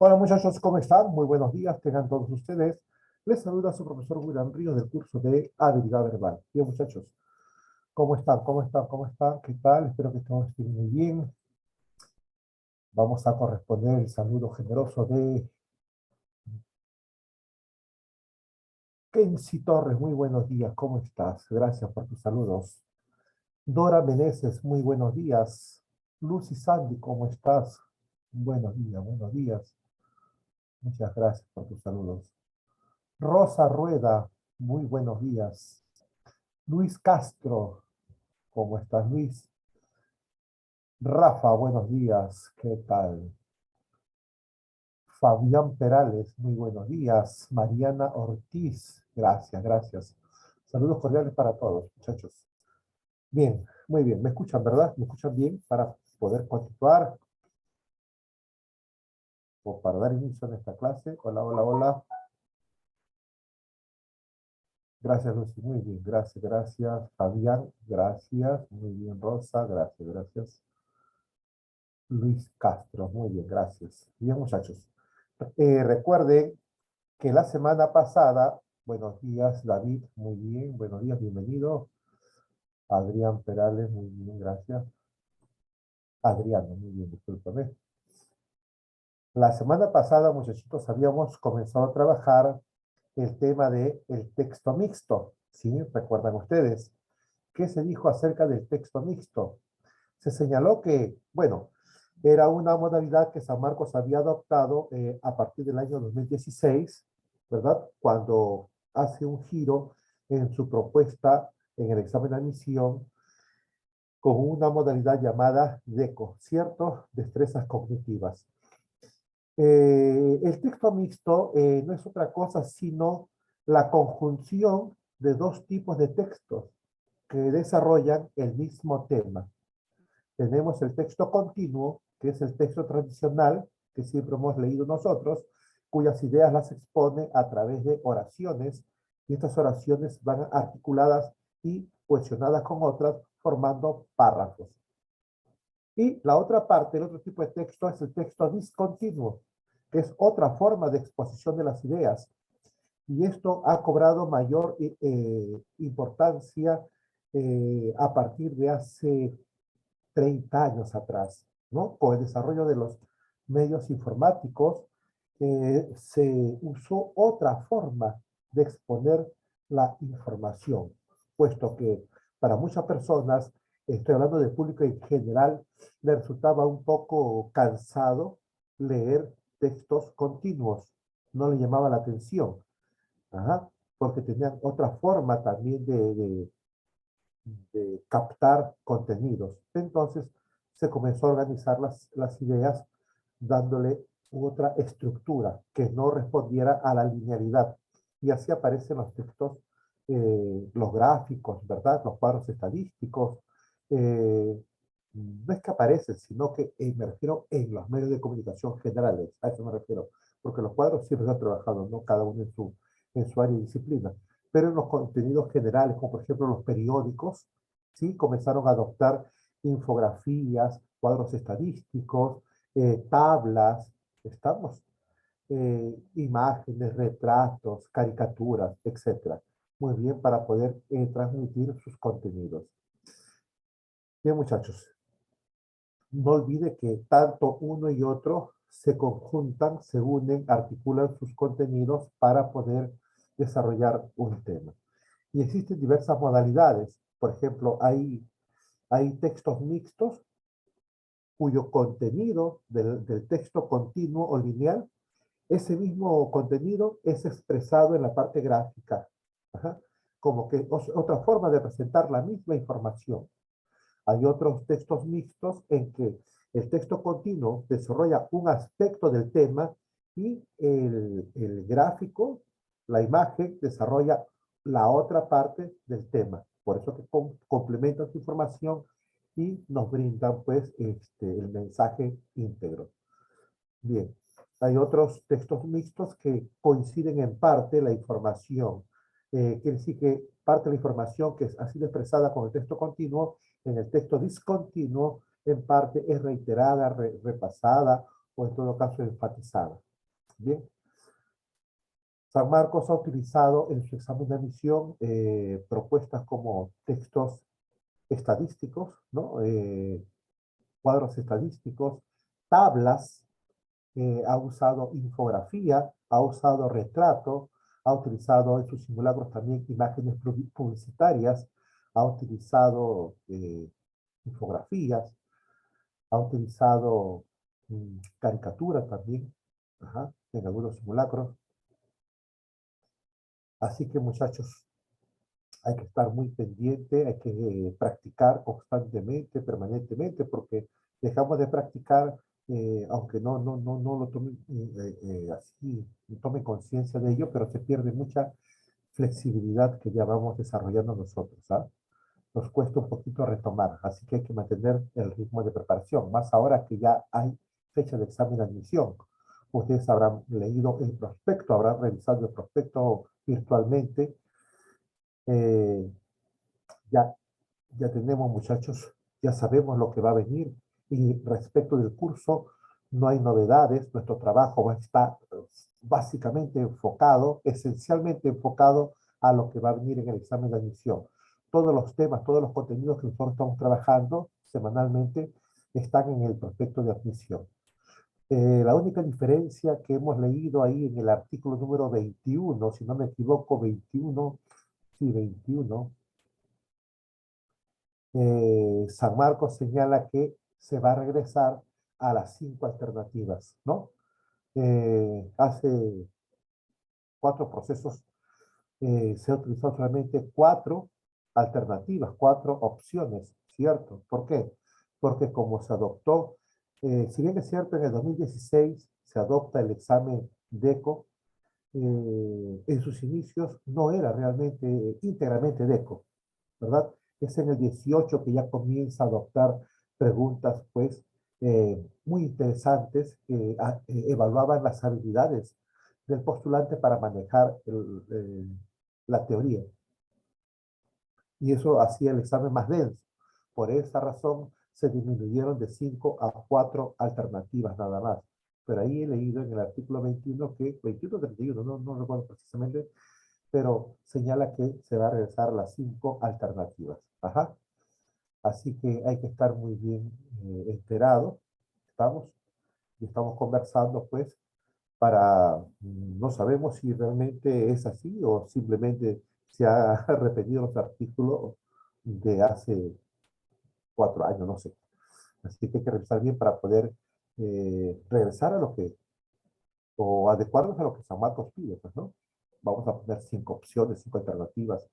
Hola muchachos, ¿cómo están? Muy buenos días, tengan todos ustedes. Les saluda su profesor William Ríos del curso de Habilidad Verbal. Bien muchachos, ¿cómo están? ¿Cómo están? ¿Cómo están? ¿Qué tal? Espero que todos estén muy bien. Vamos a corresponder el saludo generoso de Kenzie Torres. Muy buenos días, ¿cómo estás? Gracias por tus saludos. Dora Meneses, muy buenos días. Lucy Sandy, ¿cómo estás? Buenos días, buenos días. Muchas gracias por tus saludos. Rosa Rueda, muy buenos días. Luis Castro, ¿cómo estás, Luis? Rafa, buenos días, ¿qué tal? Fabián Perales, muy buenos días. Mariana Ortiz, gracias, gracias. Saludos cordiales para todos, muchachos. Bien, muy bien, ¿me escuchan, verdad? ¿Me escuchan bien para poder continuar o para dar inicio a esta clase? Hola, hola, hola. Gracias, Lucy, muy bien, gracias, gracias. Fabián, gracias. Muy bien, Rosa, gracias, gracias. Luis Castro, muy bien, gracias. Bien, muchachos. Recuerden que la semana pasada, buenos días, David, muy bien, buenos días, bienvenido. Adrián Perales, muy bien, gracias. Adriano, muy bien, discúlpame. La semana pasada, muchachitos, habíamos comenzado a trabajar el tema de el texto mixto, ¿sí? ¿Recuerdan ustedes? ¿Qué se dijo acerca del texto mixto? Se señaló que, bueno, era una modalidad que San Marcos había adoptado a partir del año 2016, ¿verdad? Cuando hace un giro en su propuesta en el examen de admisión con una modalidad llamada DECO, ¿cierto? Destrezas cognitivas. El texto mixto no es otra cosa sino la conjunción de dos tipos de textos que desarrollan el mismo tema. Tenemos el texto continuo, que es el texto tradicional que siempre hemos leído nosotros, cuyas ideas las expone a través de oraciones, y estas oraciones van articuladas y cohesionadas con otras, formando párrafos. Y la otra parte, el otro tipo de texto, es el texto discontinuo, que es otra forma de exposición de las ideas. Y esto ha cobrado mayor importancia a partir de hace 30 años atrás, ¿no? Con el desarrollo de los medios informáticos, se usó otra forma de exponer la información, puesto que para muchas personas, estoy hablando del público en general, le resultaba un poco cansado leer textos continuos, no le llamaba la atención, ajá, porque tenían otra forma también de captar contenidos. Entonces se comenzó a organizar las ideas dándole otra estructura que no respondiera a la linealidad. Y así aparecen los textos, los gráficos, ¿verdad? Los cuadros estadísticos. eh, no es que aparecen, sino que me refiero en los medios de comunicación generales, a eso me refiero, porque los cuadros siempre han trabajado, ¿no? Cada uno en su área y disciplina, pero en los contenidos generales, como por ejemplo los periódicos, ¿sí? Comenzaron a adoptar infografías, cuadros estadísticos, tablas, estamos, imágenes, retratos, caricaturas, etcétera. Muy bien para poder transmitir sus contenidos. Bien, muchachos, no olvide que tanto uno y otro se conjuntan, se unen, articulan sus contenidos para poder desarrollar un tema. Y existen diversas modalidades. Por ejemplo, hay textos mixtos cuyo contenido del texto continuo o lineal, ese mismo contenido es expresado en la parte gráfica. Ajá, como que otra forma de presentar la misma información. Hay otros textos mixtos en que el texto continuo desarrolla un aspecto del tema y el gráfico, la imagen, desarrolla la otra parte del tema. Por eso que complementan su información y nos brindan pues el mensaje íntegro. Bien, hay otros textos mixtos que coinciden en parte la información. Quiere decir que parte de la información que ha sido expresada con el texto continuo, en el texto discontinuo, en parte es reiterada, repasada o en todo caso enfatizada. Bien, San Marcos ha utilizado en su examen de admisión propuestas como textos estadísticos, ¿no? Cuadros estadísticos, tablas, ha usado infografía, ha usado retrato, ha utilizado en sus simulacros también imágenes publicitarias, ha utilizado infografías, ha utilizado caricaturas también, ajá, en algunos simulacros. Así que muchachos, hay que estar muy pendiente, hay que practicar constantemente, permanentemente, porque dejamos de practicar, aunque no lo tomen así, no tomen conciencia de ello, pero se pierde mucha flexibilidad que ya vamos desarrollando nosotros, ¿ah? Nos cuesta un poquito retomar, así que hay que mantener el ritmo de preparación, más ahora que ya hay fecha de examen de admisión. Ustedes habrán leído el prospecto, habrán revisado el prospecto virtualmente. eh, ya, ya tenemos, muchachos, ya sabemos lo que va a venir. Y respecto del curso, no hay novedades. Nuestro trabajo va a estar básicamente enfocado, esencialmente enfocado a lo que va a venir en el examen de admisión. Todos los temas, todos los contenidos que nosotros estamos trabajando semanalmente están en el prospecto de admisión. La única diferencia que hemos leído ahí en el artículo número 21, si no me equivoco, 21, sí, 21, San Marcos señala que se va a regresar a las 5 alternativas, ¿no? Hace 4 procesos se ha utilizado solamente 4 alternativas, 4 opciones, ¿cierto? ¿Por qué? Porque como se adoptó, si bien es cierto, en el 2016 se adopta el examen DECO, en sus inicios no era realmente íntegramente DECO, ¿verdad? Es en el 18 que ya comienza a adoptar preguntas, pues, muy interesantes que evaluaban las habilidades del postulante para manejar la teoría. Y eso hacía el examen más denso. Por esa razón se disminuyeron de 5 a 4 alternativas nada más. Pero ahí he leído en el artículo 21 que, 21 31, no recuerdo precisamente, pero señala que se va a regresar a las 5 alternativas. Ajá. Así que hay que estar muy bien enterados, ¿estamos? Y estamos conversando, pues, no sabemos si realmente es así o simplemente se ha repetido los artículos de hace 4 años, no sé. Así que hay que revisar bien para poder regresar a lo que, o adecuarnos a lo que San Marcos pide, pues, ¿no? Vamos a poner 5 opciones, 5 alternativas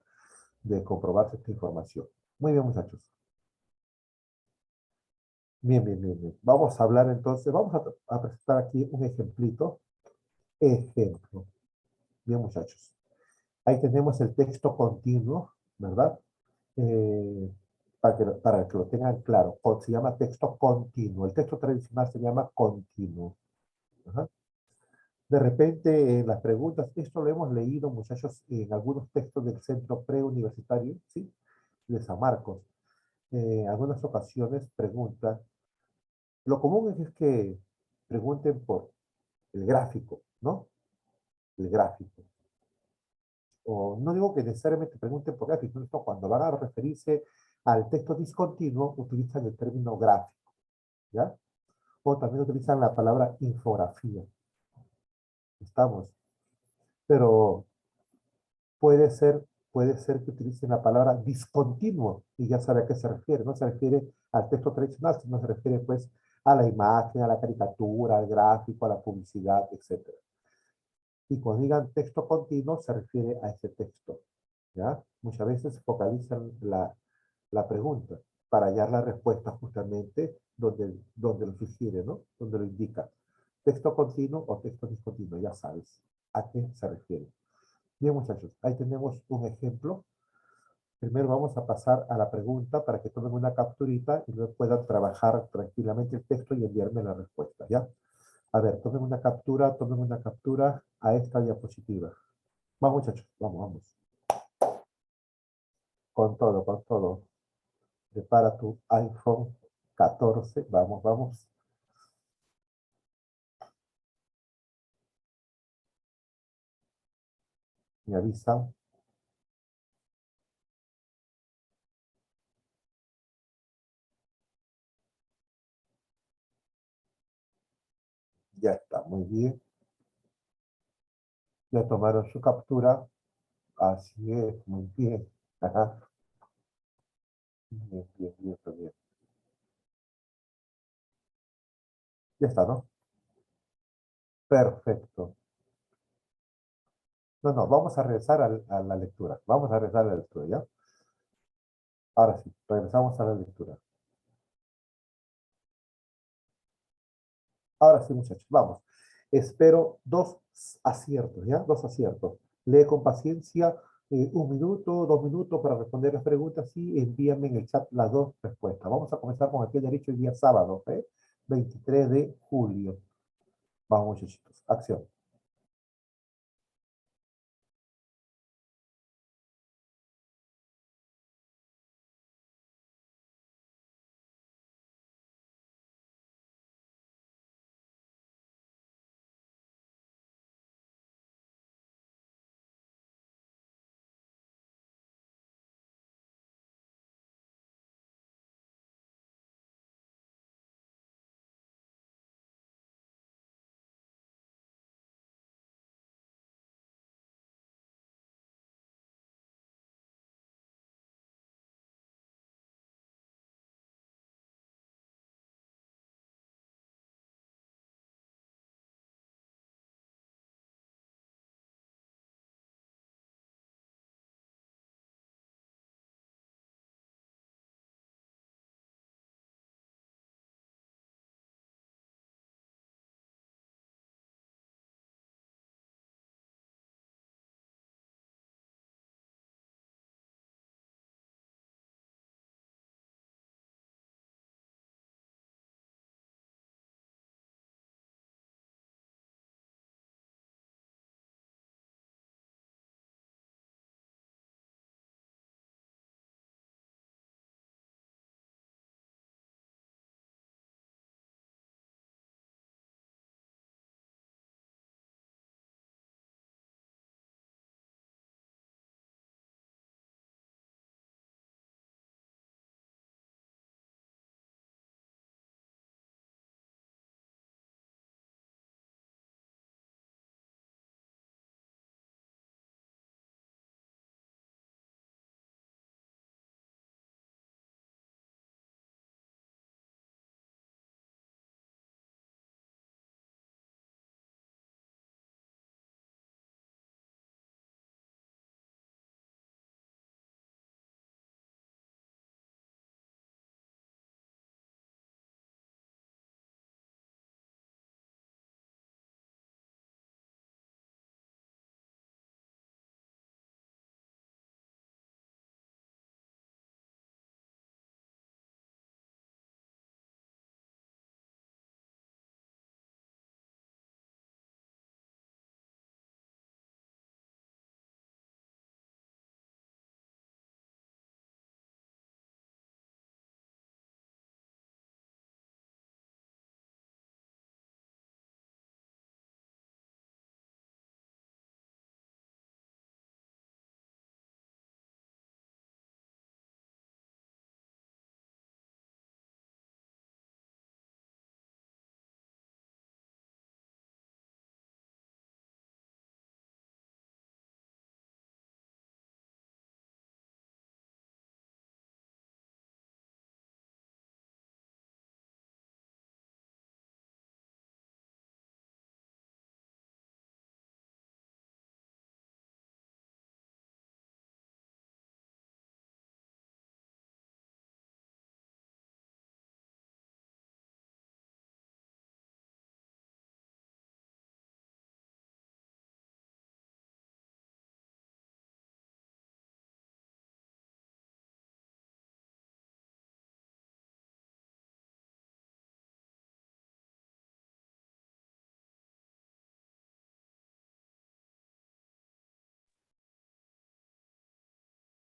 de comprobarse esta información. Muy bien, muchachos. Bien, bien, bien, bien. Vamos a hablar entonces, vamos a presentar aquí un ejemplito. Ejemplo. Bien, muchachos. Ahí tenemos el texto continuo, ¿verdad? Eh, para que lo tengan claro. Se llama texto continuo. El texto tradicional se llama continuo. Ajá. De repente, en las preguntas, esto lo hemos leído, muchachos, en algunos textos del centro preuniversitario, ¿sí? De San Marcos. En algunas ocasiones preguntan, lo común es que pregunten por el gráfico, ¿no? El gráfico. O no digo que necesariamente pregunten por gráfico, sino cuando van a referirse al texto discontinuo, utilizan el término gráfico, ¿ya? O también utilizan la palabra infografía. Estamos. Pero puede ser, puede ser que utilicen la palabra discontinuo y ya sabe a qué se refiere. No se refiere al texto tradicional, sino se refiere pues a la imagen, a la caricatura, al gráfico, a la publicidad, etcétera. Y cuando digan texto continuo, se refiere a ese texto, ¿ya? Muchas veces focalizan la pregunta para hallar la respuesta justamente donde lo sugiere, ¿no? Donde lo indica. Texto continuo o texto discontinuo, ya sabes a qué se refiere. Bien, muchachos, ahí tenemos un ejemplo. Primero vamos a pasar a la pregunta para que tomen una capturita y luego puedan trabajar tranquilamente el texto y enviarme la respuesta, ¿ya? A ver, tomen una captura a esta diapositiva. Vamos, muchachos, vamos, vamos. Con todo, con todo. Prepara tu iPhone 14. Vamos, vamos. Me avisan. Ya está, muy bien. Ya tomaron su captura. Así es, muy bien. Ajá. Bien, bien, bien, bien. Ya está, ¿no? Perfecto. No, no, vamos a regresar a la lectura. Vamos a regresar a la lectura, ¿ya? Ahora sí, regresamos a la lectura. Ahora sí, muchachos, vamos. Espero dos aciertos, ¿ya? Dos aciertos. Lee con paciencia 1 minuto, 2 minutos para responder las preguntas y envíame en el chat las dos respuestas. Vamos a comenzar con el pie derecho el día sábado, ¿eh? 23 de julio. Vamos, muchachitos. Acción.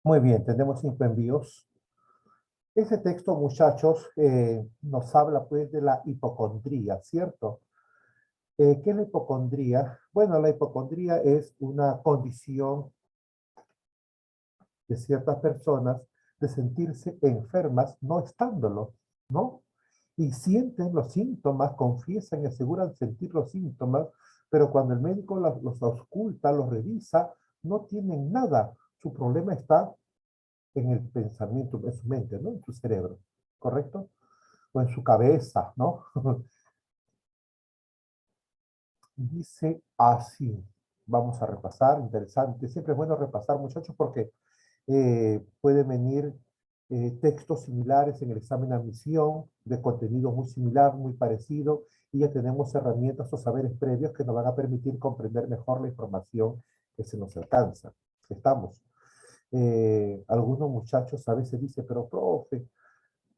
Muy bien, tenemos 5 envíos. Ese texto, muchachos, nos habla pues de la hipocondría, ¿cierto? ¿Qué es la hipocondría? Bueno, la hipocondría es una condición de ciertas personas de sentirse enfermas no estándolo, ¿no? Y sienten los síntomas, confiesan y aseguran sentir los síntomas, pero cuando el médico los ausculta, los revisa, no tienen nada. Su problema está en el pensamiento, en su mente, ¿no? En su cerebro, ¿correcto? O en su cabeza, ¿no? Dice así. Vamos a repasar, interesante. Siempre es bueno repasar, muchachos, porque pueden venir textos similares en el examen de admisión, de contenido muy similar, muy parecido, y ya tenemos herramientas o saberes previos que nos van a permitir comprender mejor la información que se nos alcanza. Estamos. Algunos muchachos a veces dicen, pero profe,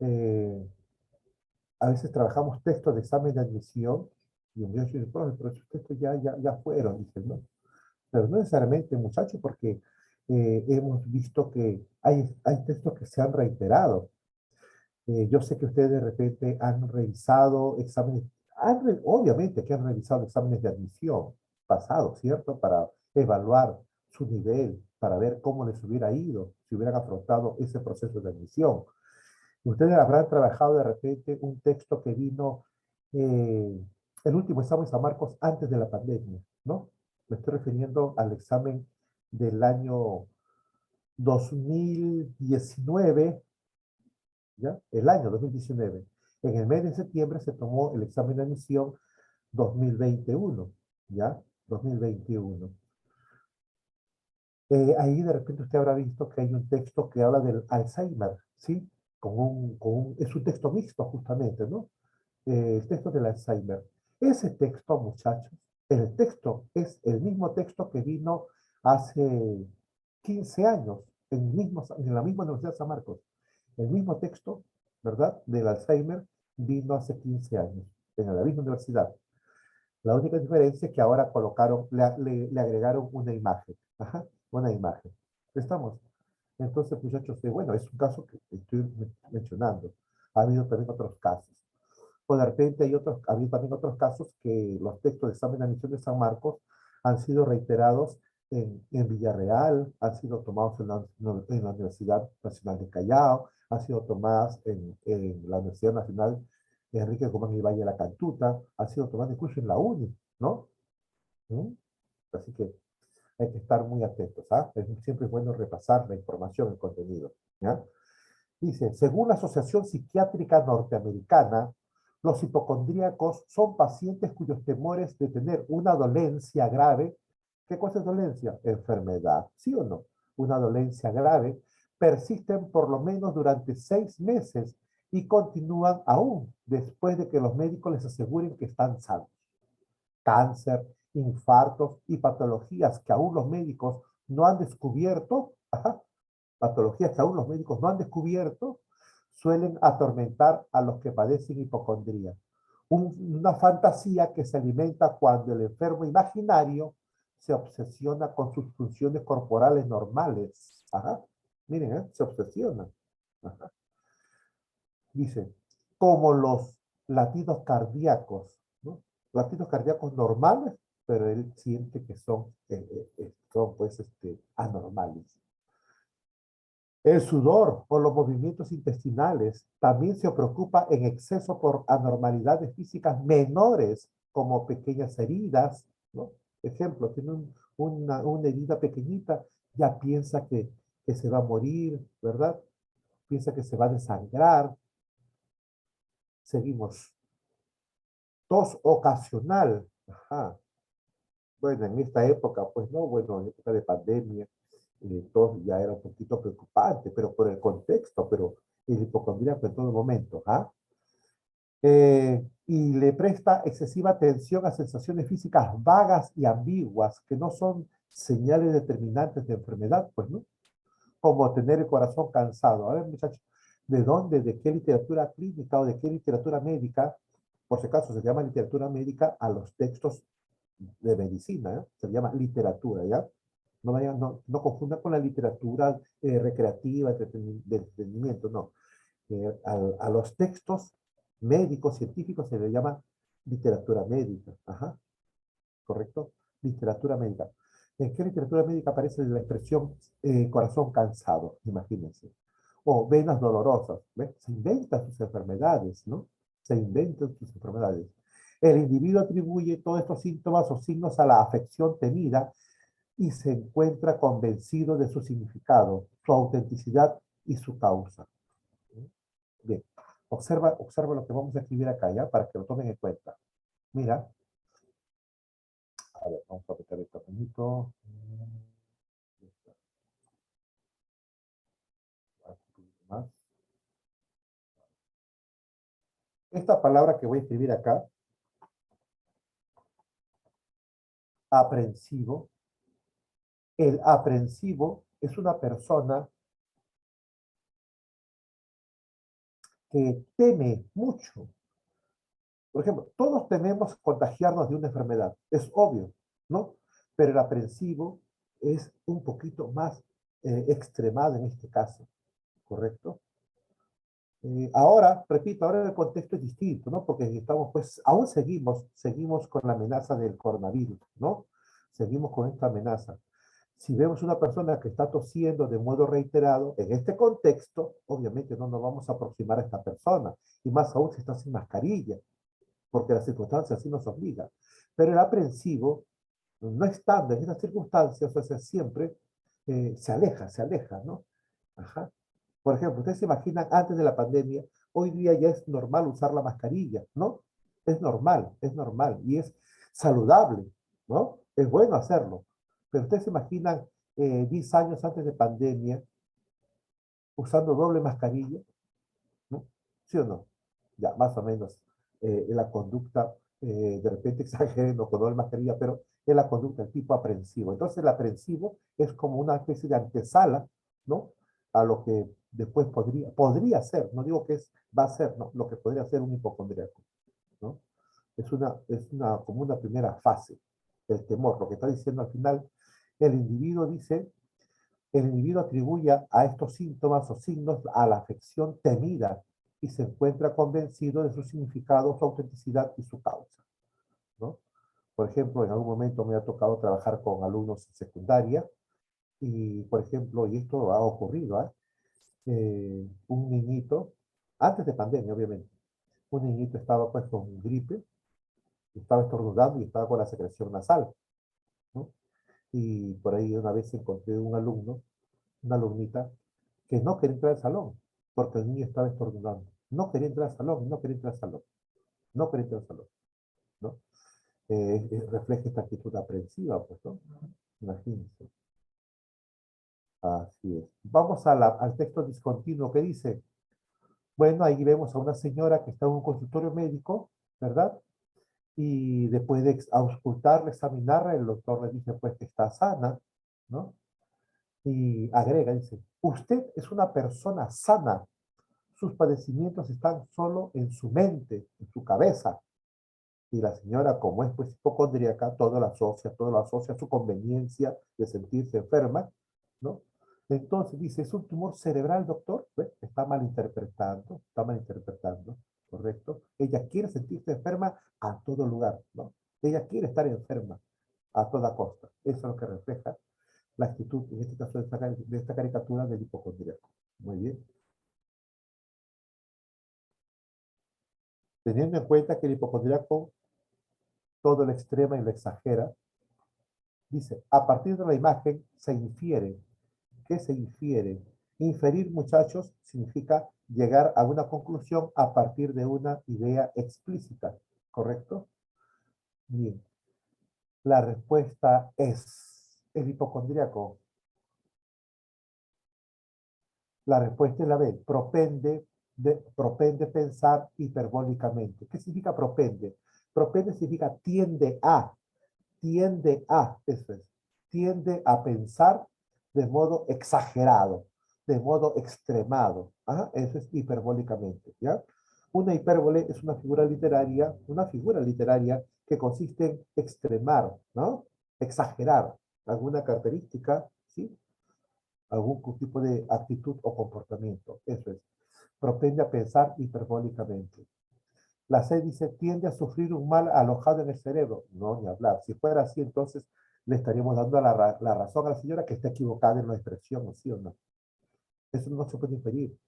eh, a veces trabajamos textos de examen de admisión, y un muchacho dice, profe, pero esos textos ya fueron, dicen, ¿no? Pero no necesariamente, muchachos, porque hemos visto que hay textos que se han reiterado. Yo sé que ustedes de repente han revisado exámenes, obviamente que han revisado exámenes de admisión pasados, ¿cierto? Para evaluar su nivel, para ver cómo les hubiera ido si hubieran afrontado ese proceso de admisión. Ustedes habrán trabajado de repente un texto que vino, eh, el último examen de San Marcos antes de la pandemia, ¿no? Me estoy refiriendo al examen del año 2019, ¿ya? El año 2019. En el mes de septiembre se tomó el examen de admisión 2021, ¿ya? 2021. Ahí de repente usted habrá visto que hay un texto que habla del Alzheimer, ¿sí? Es un texto mixto justamente, ¿no? El texto del Alzheimer. Ese texto, muchachos, el texto es el mismo texto que vino hace 15 años en la misma Universidad de San Marcos. El mismo texto, ¿verdad? Del Alzheimer vino hace 15 años en la misma universidad. La única diferencia es que ahora le agregaron una imagen. Ajá, una imagen. ¿Estamos? Entonces, muchachos, bueno, es un caso que estoy mencionando. Ha habido también otros casos. O de repente ha habido también otros casos que los textos de examen de admisión de San Marcos han sido reiterados Villarreal, han sido tomados en la Universidad Nacional de Callao, han sido tomados en la Universidad Nacional de Enrique Guzmán y Valle de la Cantuta, han sido tomados incluso en la UNI, ¿no? ¿Mm? Así que hay que estar muy atentos, ¿ah? Siempre es bueno repasar la información, el contenido, ¿ya? Dice, según la Asociación Psiquiátrica Norteamericana, los hipocondríacos son pacientes cuyos temores de tener una dolencia grave. ¿Qué cosa es dolencia? Enfermedad, ¿sí o no? Una dolencia grave persisten por lo menos durante 6 meses y continúan aún después de que los médicos les aseguren que están sanos. Cáncer, infartos y patologías que aún los médicos no han descubierto, ajá, patologías que aún los médicos no han descubierto, suelen atormentar a los que padecen hipocondría. Una fantasía que se alimenta cuando el enfermo imaginario se obsesiona con sus funciones corporales normales. Ajá. Miren, se obsesiona. Ajá. Dice, como los latidos cardíacos, ¿no? Latidos cardíacos normales, pero él siente que son pues, anormales. El sudor o los movimientos intestinales también se preocupa en exceso por anormalidades físicas menores, como pequeñas heridas, ¿no? Ejemplo, tiene una herida pequeñita, ya piensa que se va a morir, ¿verdad? Piensa que se va a desangrar. Seguimos. Tos ocasional. Ajá. Bueno, en esta época, pues no, bueno, en época de pandemia, tos ya era un poquito preocupante, pero por el contexto, pero el hipocondríaco en todo momento, ¿ah? Y le presta excesiva atención a sensaciones físicas vagas y ambiguas, que no son señales determinantes de enfermedad, pues, ¿no? Como tener el corazón cansado. A ver, muchachos, ¿de dónde, de qué literatura clínica o de qué literatura médica, por si acaso se llama literatura médica a los textos de medicina, ¿eh? Se llama literatura, ¿ya? No confunda con la literatura recreativa, de entretenimiento, no. A los textos médicos, científicos, se le llama literatura médica. Ajá. ¿correcto? Literatura médica. ¿En qué literatura médica aparece la expresión corazón cansado? Imagínense. O venas dolorosas. ¿Ves? Se inventan sus enfermedades, ¿no? Se inventan sus enfermedades. El individuo atribuye todos estos síntomas o signos a la afección temida y se encuentra convencido de su significado, su autenticidad y su causa. Bien, observa lo que vamos a escribir acá, ¿ya? Para que lo tomen en cuenta. Mira, a ver, vamos a apretar esto bonito. Más. Esta palabra que voy a escribir acá, aprensivo, el aprensivo es una persona que teme mucho. Por ejemplo, todos tememos contagiarnos de una enfermedad, es obvio, ¿no? Pero el aprensivo es un poquito más extremado en este caso, ¿correcto? Ahora, repito, ahora el contexto es distinto, ¿no? Porque estamos, pues, aún seguimos con la amenaza del coronavirus, ¿no? Seguimos con esta amenaza. Si vemos una persona que está tosiendo de modo reiterado, en este contexto, obviamente no nos vamos a aproximar a esta persona, y más aún si está sin mascarilla, porque las circunstancias así nos obligan. Pero el aprensivo, no estando en esas circunstancias, o sea, siempre se aleja, ¿no? Ajá. Por ejemplo, ustedes se imaginan antes de la pandemia, hoy día ya es normal usar la mascarilla, ¿no? Es normal y es saludable, ¿no? Es bueno hacerlo. Pero ustedes se imaginan 10 años antes de pandemia usando doble mascarilla, ¿no? ¿Sí o no? Ya, más o menos la conducta, de repente exageren con doble mascarilla, pero es la conducta del tipo aprensivo. Entonces el aprensivo es como una especie de antesala, ¿no? A lo que después podría ser, no digo que va a ser, no, lo que podría ser un hipocondríaco, ¿no? Como una primera fase, el temor. Lo que está diciendo al final, el individuo dice, el individuo atribuye a estos síntomas o signos a la afección temida y se encuentra convencido de su significado, su autenticidad y su causa, ¿no? Por ejemplo, en algún momento me ha tocado trabajar con alumnos en secundaria y, por ejemplo, y esto ha ocurrido, un niñito, antes de pandemia, obviamente, un niñito estaba pues con gripe, estaba estornudando y estaba con la secreción nasal, ¿no? Y por ahí una vez encontré un alumno, una alumnita, que no quería entrar al salón, porque el niño estaba estornudando. No quería entrar al salón, no quería entrar al salón, no quería entrar al salón, ¿no? Refleja esta actitud aprensiva, pues, ¿no? Imagínense. Así es. Vamos al texto discontinuo que dice, bueno, ahí vemos a una señora que está en un consultorio médico, ¿verdad? Y después de auscultarla, examinarla, el doctor le dice, pues, que está sana, ¿no? Y agrega, dice, usted es una persona sana, sus padecimientos están solo en su mente, en su cabeza. Y la señora, como es pues hipocondríaca, todo lo asocia a su conveniencia de sentirse enferma, ¿no? Entonces dice, ¿es un tumor cerebral, doctor? Pues, está malinterpretando, ¿correcto? Ella quiere sentirse enferma a todo lugar, ¿no? Ella quiere estar enferma a toda costa. Eso es lo que refleja la actitud, en este caso, de esta caricatura del hipocondríaco. Muy bien. Teniendo en cuenta que el hipocondríaco todo lo extrema y lo exagera, dice, a partir de la imagen se infiere. ¿Qué se infiere? Inferir, muchachos, significa llegar a una conclusión a partir de una idea explícita, ¿correcto? Bien, la respuesta es el hipocondríaco. La respuesta es la B, propende pensar hiperbólicamente. ¿Qué significa propende? Propende significa eso es, tiende a pensar de modo exagerado, de modo extremado. Ajá, eso es hiperbólicamente, ¿ya? Una hipérbole es una figura literaria que consiste en extremar, ¿no? Exagerar alguna característica, ¿sí? Algún tipo de actitud o comportamiento. Eso es. Propende a pensar hiperbólicamente. La C dice, tiende a sufrir un mal alojado en el cerebro. No, ni hablar. Si fuera así, entonces le estaríamos dando la razón a la señora que está equivocada en la expresión, ¿sí o no? Eso no se puede inferir,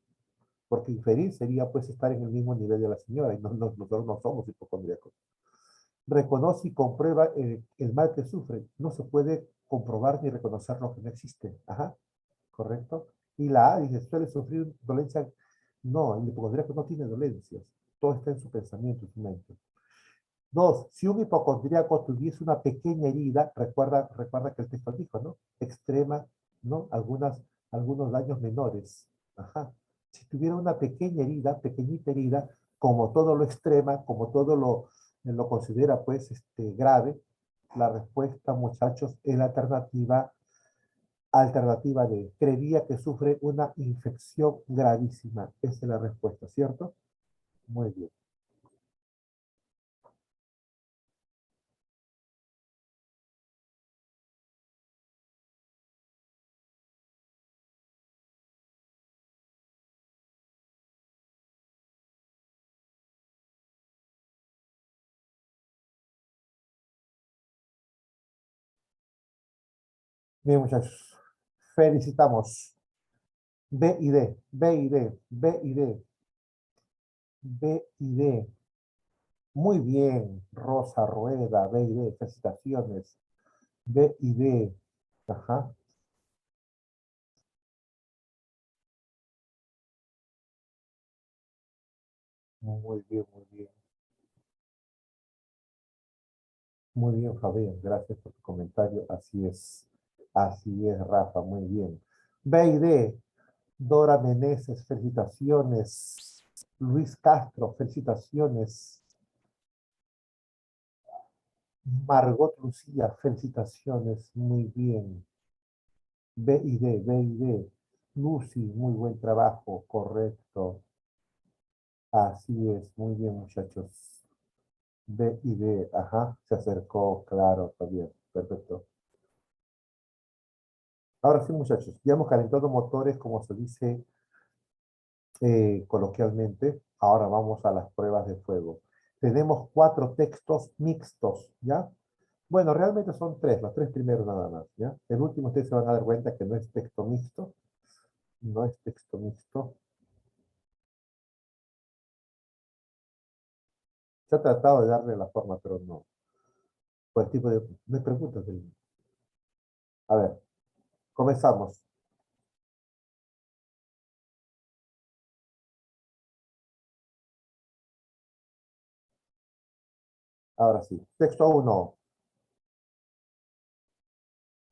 porque inferir sería pues estar en el mismo nivel de la señora y nosotros no somos hipocondríacos. Reconoce y comprueba el mal que sufre. No se puede comprobar ni reconocer lo que no existe. Ajá, correcto. Y la A dice, suele sufrir dolencia. No, el hipocondríaco no tiene dolencias. Todo está en su pensamiento, en su mente. Dos, si un hipocondríaco tuviese una pequeña herida, recuerda que el texto dijo, ¿no? Extrema, ¿no? Algunos daños menores. Ajá. Si tuviera una pequeña herida, pequeñita herida, como todo lo extrema, como todo lo considera, pues, grave, la respuesta, muchachos, es la alternativa D. Creería que sufre una infección gravísima. Esa es la respuesta, ¿cierto? Muy bien. Bien, muchachos. Felicitamos. B y D, B y D, B y D, B y D. Muy bien, Rosa Rueda, B y D, felicitaciones. B y D. Ajá. Muy bien, muy bien. Muy bien, Fabián. Gracias por tu comentario. Así es. Así es, Rafa. Muy bien. B y D. Dora Meneses, felicitaciones. Luis Castro, felicitaciones. Margot Lucía, felicitaciones. Muy bien. B y D, B y D. Lucy, muy buen trabajo, correcto. Así es, muy bien, muchachos. B y D, ajá, se acercó, claro, está bien, perfecto. Ahora sí, muchachos, ya hemos calentado motores, como se dice coloquialmente. Ahora vamos a las pruebas de fuego. Tenemos cuatro textos mixtos, ¿ya? Bueno, realmente son tres, los tres primeros nada más, ¿ya? El último ustedes se van a dar cuenta que no es texto mixto, no es texto mixto. Se ha tratado de darle la forma, pero no. Por el tipo de... No hay preguntas. A ver, comenzamos. Ahora sí. Texto uno.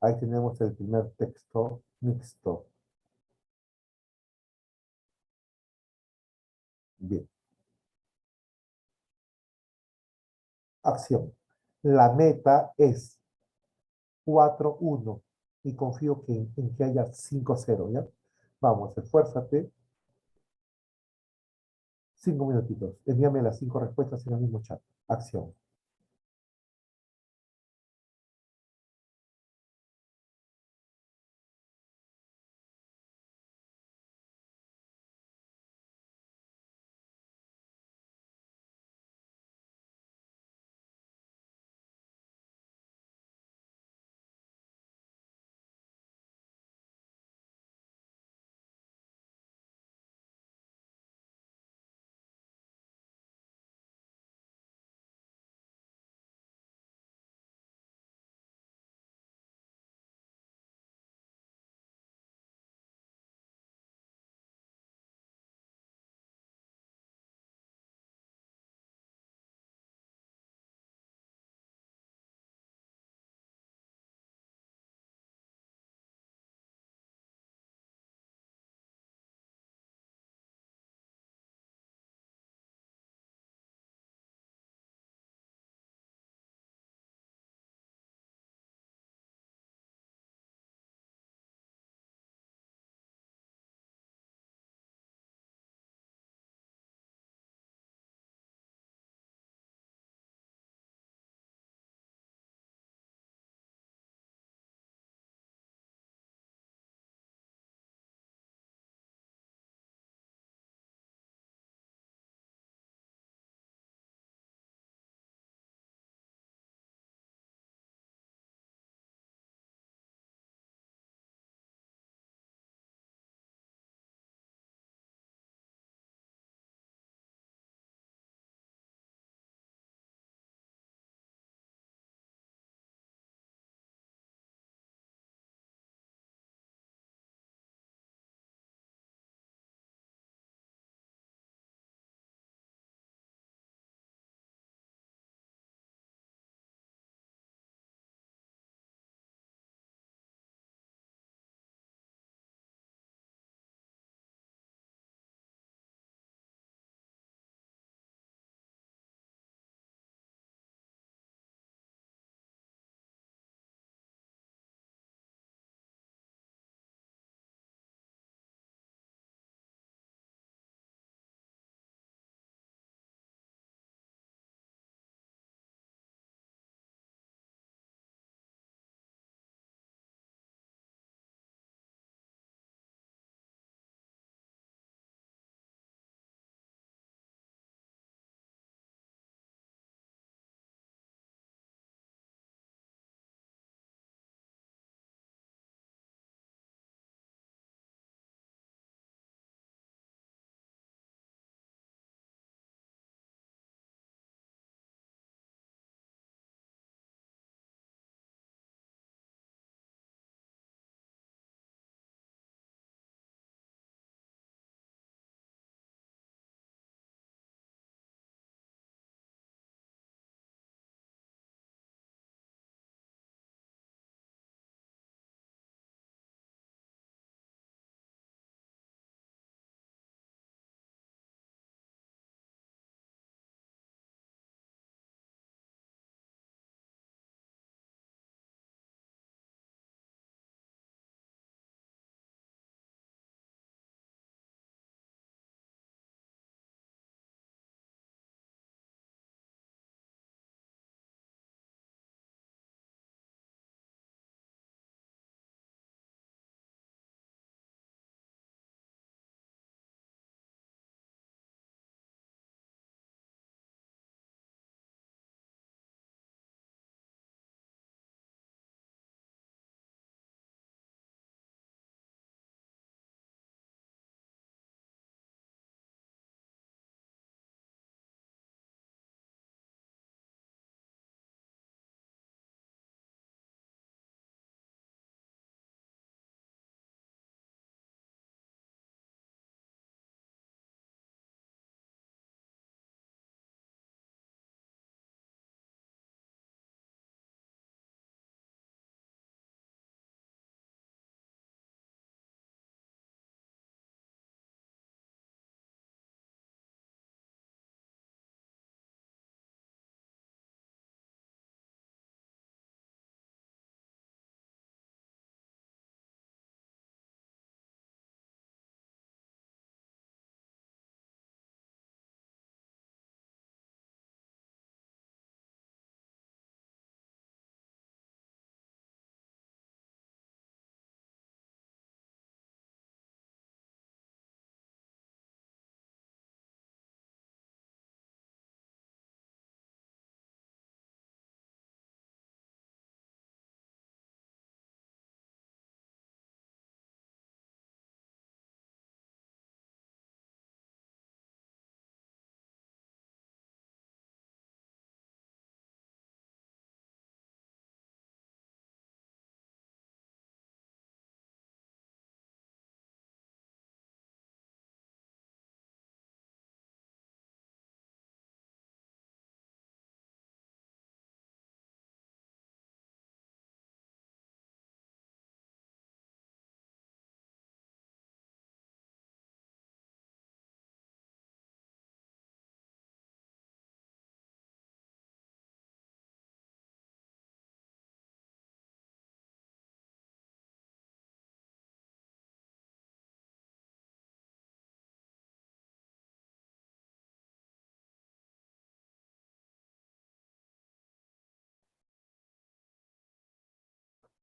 Ahí tenemos el primer texto mixto. Bien. Acción. La meta es 4-1 y confío en que haya 5-0, ¿ya? Vamos, esfuérzate. 5 minutitos. Envíame las 5 respuestas en el mismo chat. Acción.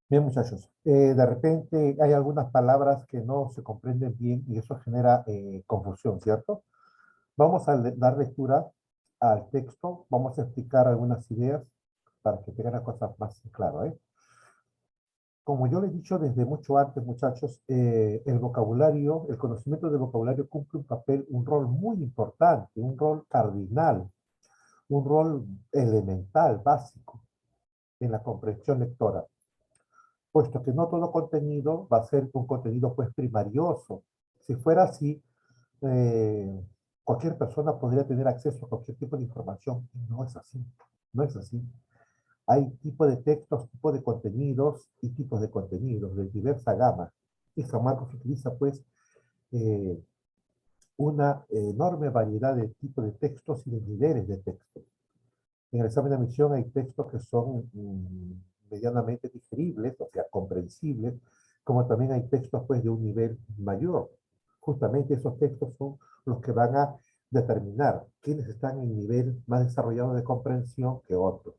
Bien, muchachos, de repente hay algunas palabras que no se comprenden bien y eso genera confusión, ¿cierto? Vamos a dar lectura al texto, vamos a explicar algunas ideas para que tengan las cosas más claras, ¿eh? Como yo le he dicho desde mucho antes, muchachos, el vocabulario, el conocimiento del vocabulario cumple un papel, un rol muy importante, un rol cardinal, un rol elemental, básico en la comprensión lectora, puesto que no todo contenido va a ser un contenido pues primarioso. Si fuera así, eh, cualquier persona podría tener acceso a cualquier tipo de información. Y no es así, no es así. Hay tipo de textos, tipo de contenidos y tipos de contenidos de diversa gama. Y San Marcos utiliza pues eh, una enorme variedad de tipos de textos y de niveles de textos. En el examen de admisión hay textos que son medianamente digeribles, o sea, comprensibles, como también hay textos pues de un nivel mayor. Justamente esos textos son los que van a determinar quiénes están en nivel más desarrollado de comprensión que otros.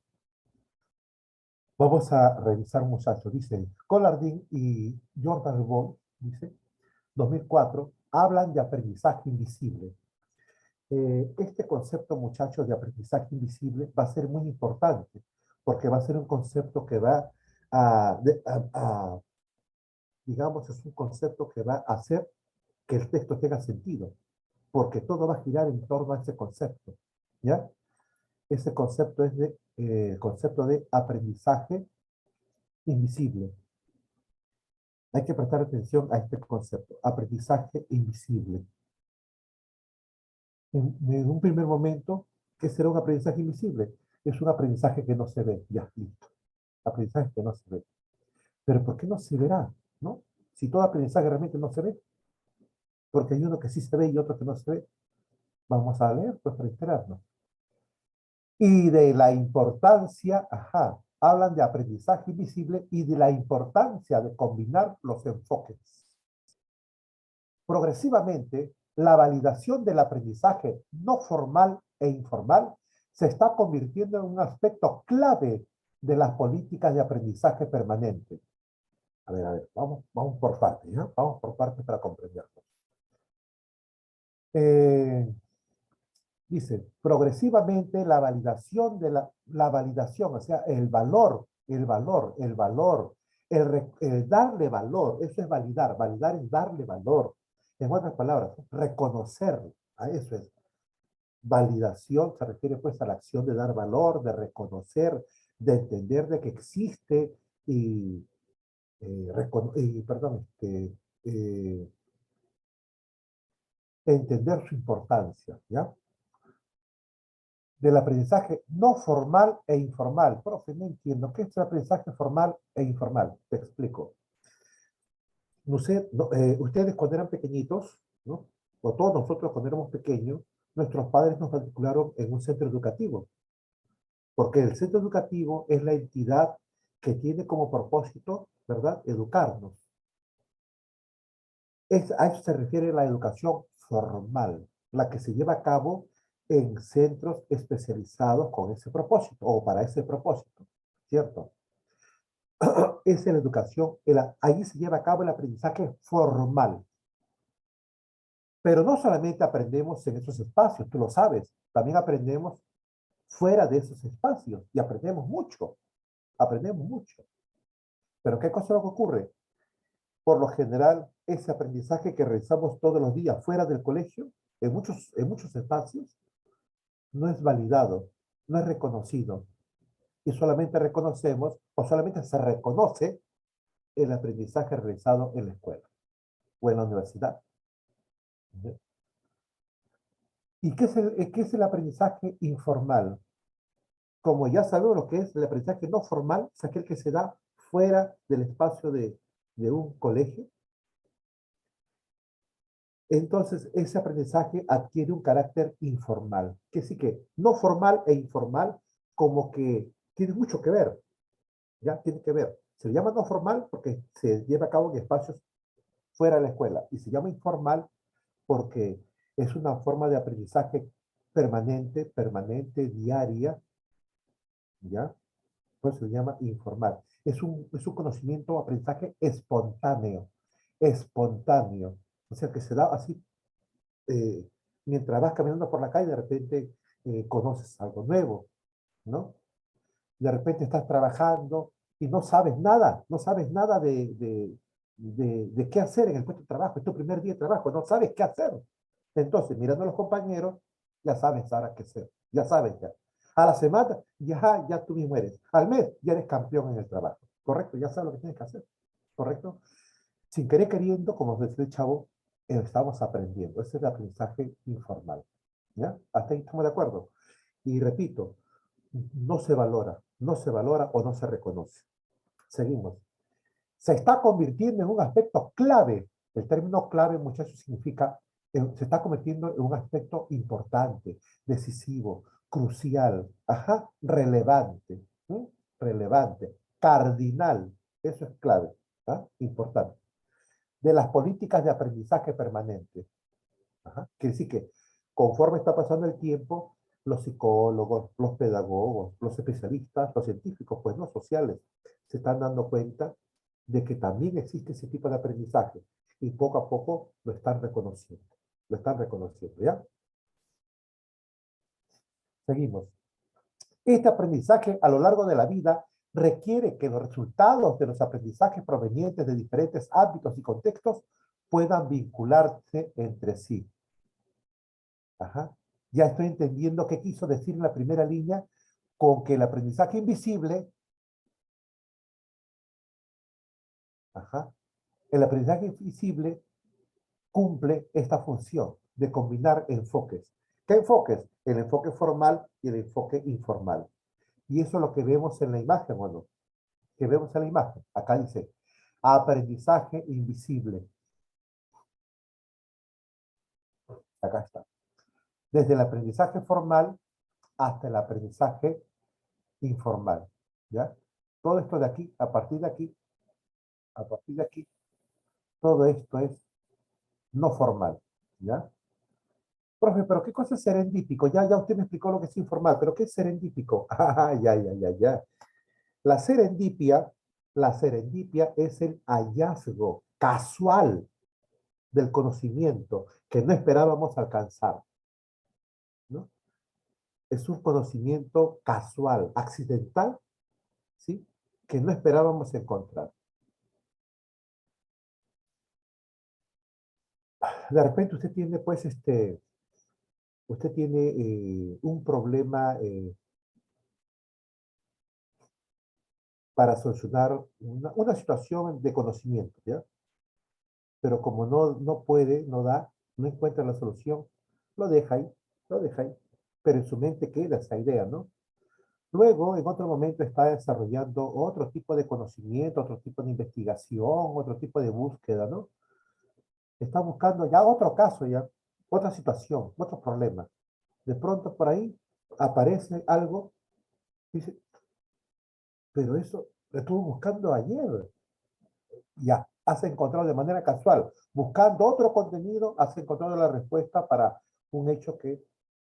Vamos a revisar, muchachos. Dice, Collardin y Jordan Ball, dice, 2004, hablan de aprendizaje invisible. Este concepto, muchachos, de aprendizaje invisible va a ser muy importante porque va a ser un concepto que va digamos, es un concepto que va a hacer que el texto tenga sentido, porque todo va a girar en torno a ese concepto, ¿ya? Ese concepto es el concepto de aprendizaje invisible. Hay que prestar atención a este concepto, aprendizaje invisible. En un primer momento, ¿qué será un aprendizaje invisible? Es un aprendizaje que no se ve, ya, listo. Aprendizaje que no se ve. Pero ¿por qué no se verá? ¿No? Si todo aprendizaje realmente no se ve, porque hay uno que sí se ve y otro que no se ve. Vamos a leer, pues, para enterarnos. Y de la importancia, ajá, hablan de aprendizaje invisible y de la importancia de combinar los enfoques. Progresivamente, la validación del aprendizaje no formal e informal se está convirtiendo en un aspecto clave de las políticas de aprendizaje permanente. A ver, vamos por partes, ¿ya? Vamos por partes para comprenderlo. Eh, Dice, progresivamente la validación la validación, o sea, el darle valor, eso es validar, validar es darle valor. En otras palabras, reconocer, a eso es. Validación se refiere pues a la acción de dar valor, de reconocer, de entender de que existe y, perdón, entender su importancia, ¿ya? Del aprendizaje no formal e informal. Profe, no entiendo. ¿Qué es el aprendizaje formal e informal? Te explico. No sé, ustedes cuando eran pequeñitos, ¿no? O todos nosotros cuando éramos pequeños, nuestros padres nos matricularon en un centro educativo, porque el centro educativo es la entidad que tiene como propósito, ¿verdad?, educarnos. A eso se refiere la educación formal, la que se lleva a cabo en centros especializados con ese propósito o para ese propósito, ¿cierto? Es en la educación, ahí se lleva a cabo el aprendizaje formal. Pero no solamente aprendemos en esos espacios, tú lo sabes, también aprendemos fuera de esos espacios y aprendemos mucho, aprendemos mucho. Pero ¿qué cosa es lo que ocurre? Por lo general, ese aprendizaje que realizamos todos los días fuera del colegio, en muchos espacios, no es validado, no es reconocido. Y solamente reconocemos o solamente se reconoce el aprendizaje realizado en la escuela o en la universidad. ¿Y qué es el aprendizaje informal? Como ya sabemos lo que es el aprendizaje no formal, es aquel que se da fuera del espacio de un colegio. Entonces, ese aprendizaje adquiere un carácter informal, que sí que no formal e informal, como que tiene mucho que ver, ya tiene que ver. Se le llama no formal porque se lleva a cabo en espacios fuera de la escuela y se llama informal porque es una forma de aprendizaje permanente, diaria, ¿ya? Por eso se llama informal. Es un conocimiento o aprendizaje espontáneo. Espontáneo. O sea, que se da así, eh, mientras vas caminando por la calle, de repente conoces algo nuevo, ¿no? De repente estás trabajando y no sabes nada de qué hacer en el puesto de trabajo, es tu primer día de trabajo, no sabes qué hacer. Entonces, mirando a los compañeros, ya sabes ahora qué hacer, ya sabes ya. A la semana, ya tú mismo eres. Al mes, ya eres campeón en el trabajo, ¿correcto? Ya sabes lo que tienes que hacer, ¿correcto? Sin querer queriendo, como decía el chavo, estamos aprendiendo. Ese es el aprendizaje informal, ¿ya? Hasta ahí estamos de acuerdo. Y repito, no se valora o no se reconoce. Seguimos. Se está convirtiendo en un aspecto clave. El término clave, muchachos, significa, se está convirtiendo en un aspecto importante, decisivo, crucial, ajá, relevante, ¿sí? Relevante, cardinal. Eso es clave, ¿ah? Importante. De las políticas de aprendizaje permanente. Ajá. Quiere decir que conforme está pasando el tiempo, los psicólogos, los pedagogos, los especialistas, los científicos, pues no sociales, se están dando cuenta de que también existe ese tipo de aprendizaje y poco a poco lo están reconociendo. Lo están reconociendo, ¿ya? Seguimos. Este aprendizaje a lo largo de la vida requiere que los resultados de los aprendizajes provenientes de diferentes ámbitos y contextos puedan vincularse entre sí. Ajá. Ya estoy entendiendo qué quiso decir en la primera línea con que el aprendizaje invisible, ajá, el aprendizaje invisible cumple esta función de combinar enfoques. ¿Qué enfoques? El enfoque formal y el enfoque informal. Y eso es lo que vemos en la imagen, ¿o no? Que vemos en la imagen. Acá dice, aprendizaje invisible. Acá está. Desde el aprendizaje formal hasta el aprendizaje informal. ¿Ya? Todo esto de aquí, a partir de aquí, todo esto es no formal, ¿ya? Profe, pero ¿qué cosa es serendípico? Ya usted me explicó lo que es informal, pero ¿qué es serendípico? Ah, ya. La serendipia, la serendipia es el hallazgo casual del conocimiento que no esperábamos alcanzar, ¿no? Es un conocimiento casual, accidental, ¿sí? Que no esperábamos encontrar. De repente usted tiene un problema para solucionar una situación de conocimiento, ¿ya? Pero como no puede, no da, no encuentra la solución, lo deja ahí, lo deja ahí. Pero en su mente queda esa idea, ¿no? Luego, en otro momento, está desarrollando otro tipo de conocimiento, otro tipo de investigación, otro tipo de búsqueda, ¿no? Está buscando ya otro caso, ya, otra situación, otro problema. De pronto por ahí aparece algo, dice, pero eso lo estuve buscando ayer. Ya, has encontrado de manera casual, buscando otro contenido, has encontrado la respuesta para un hecho que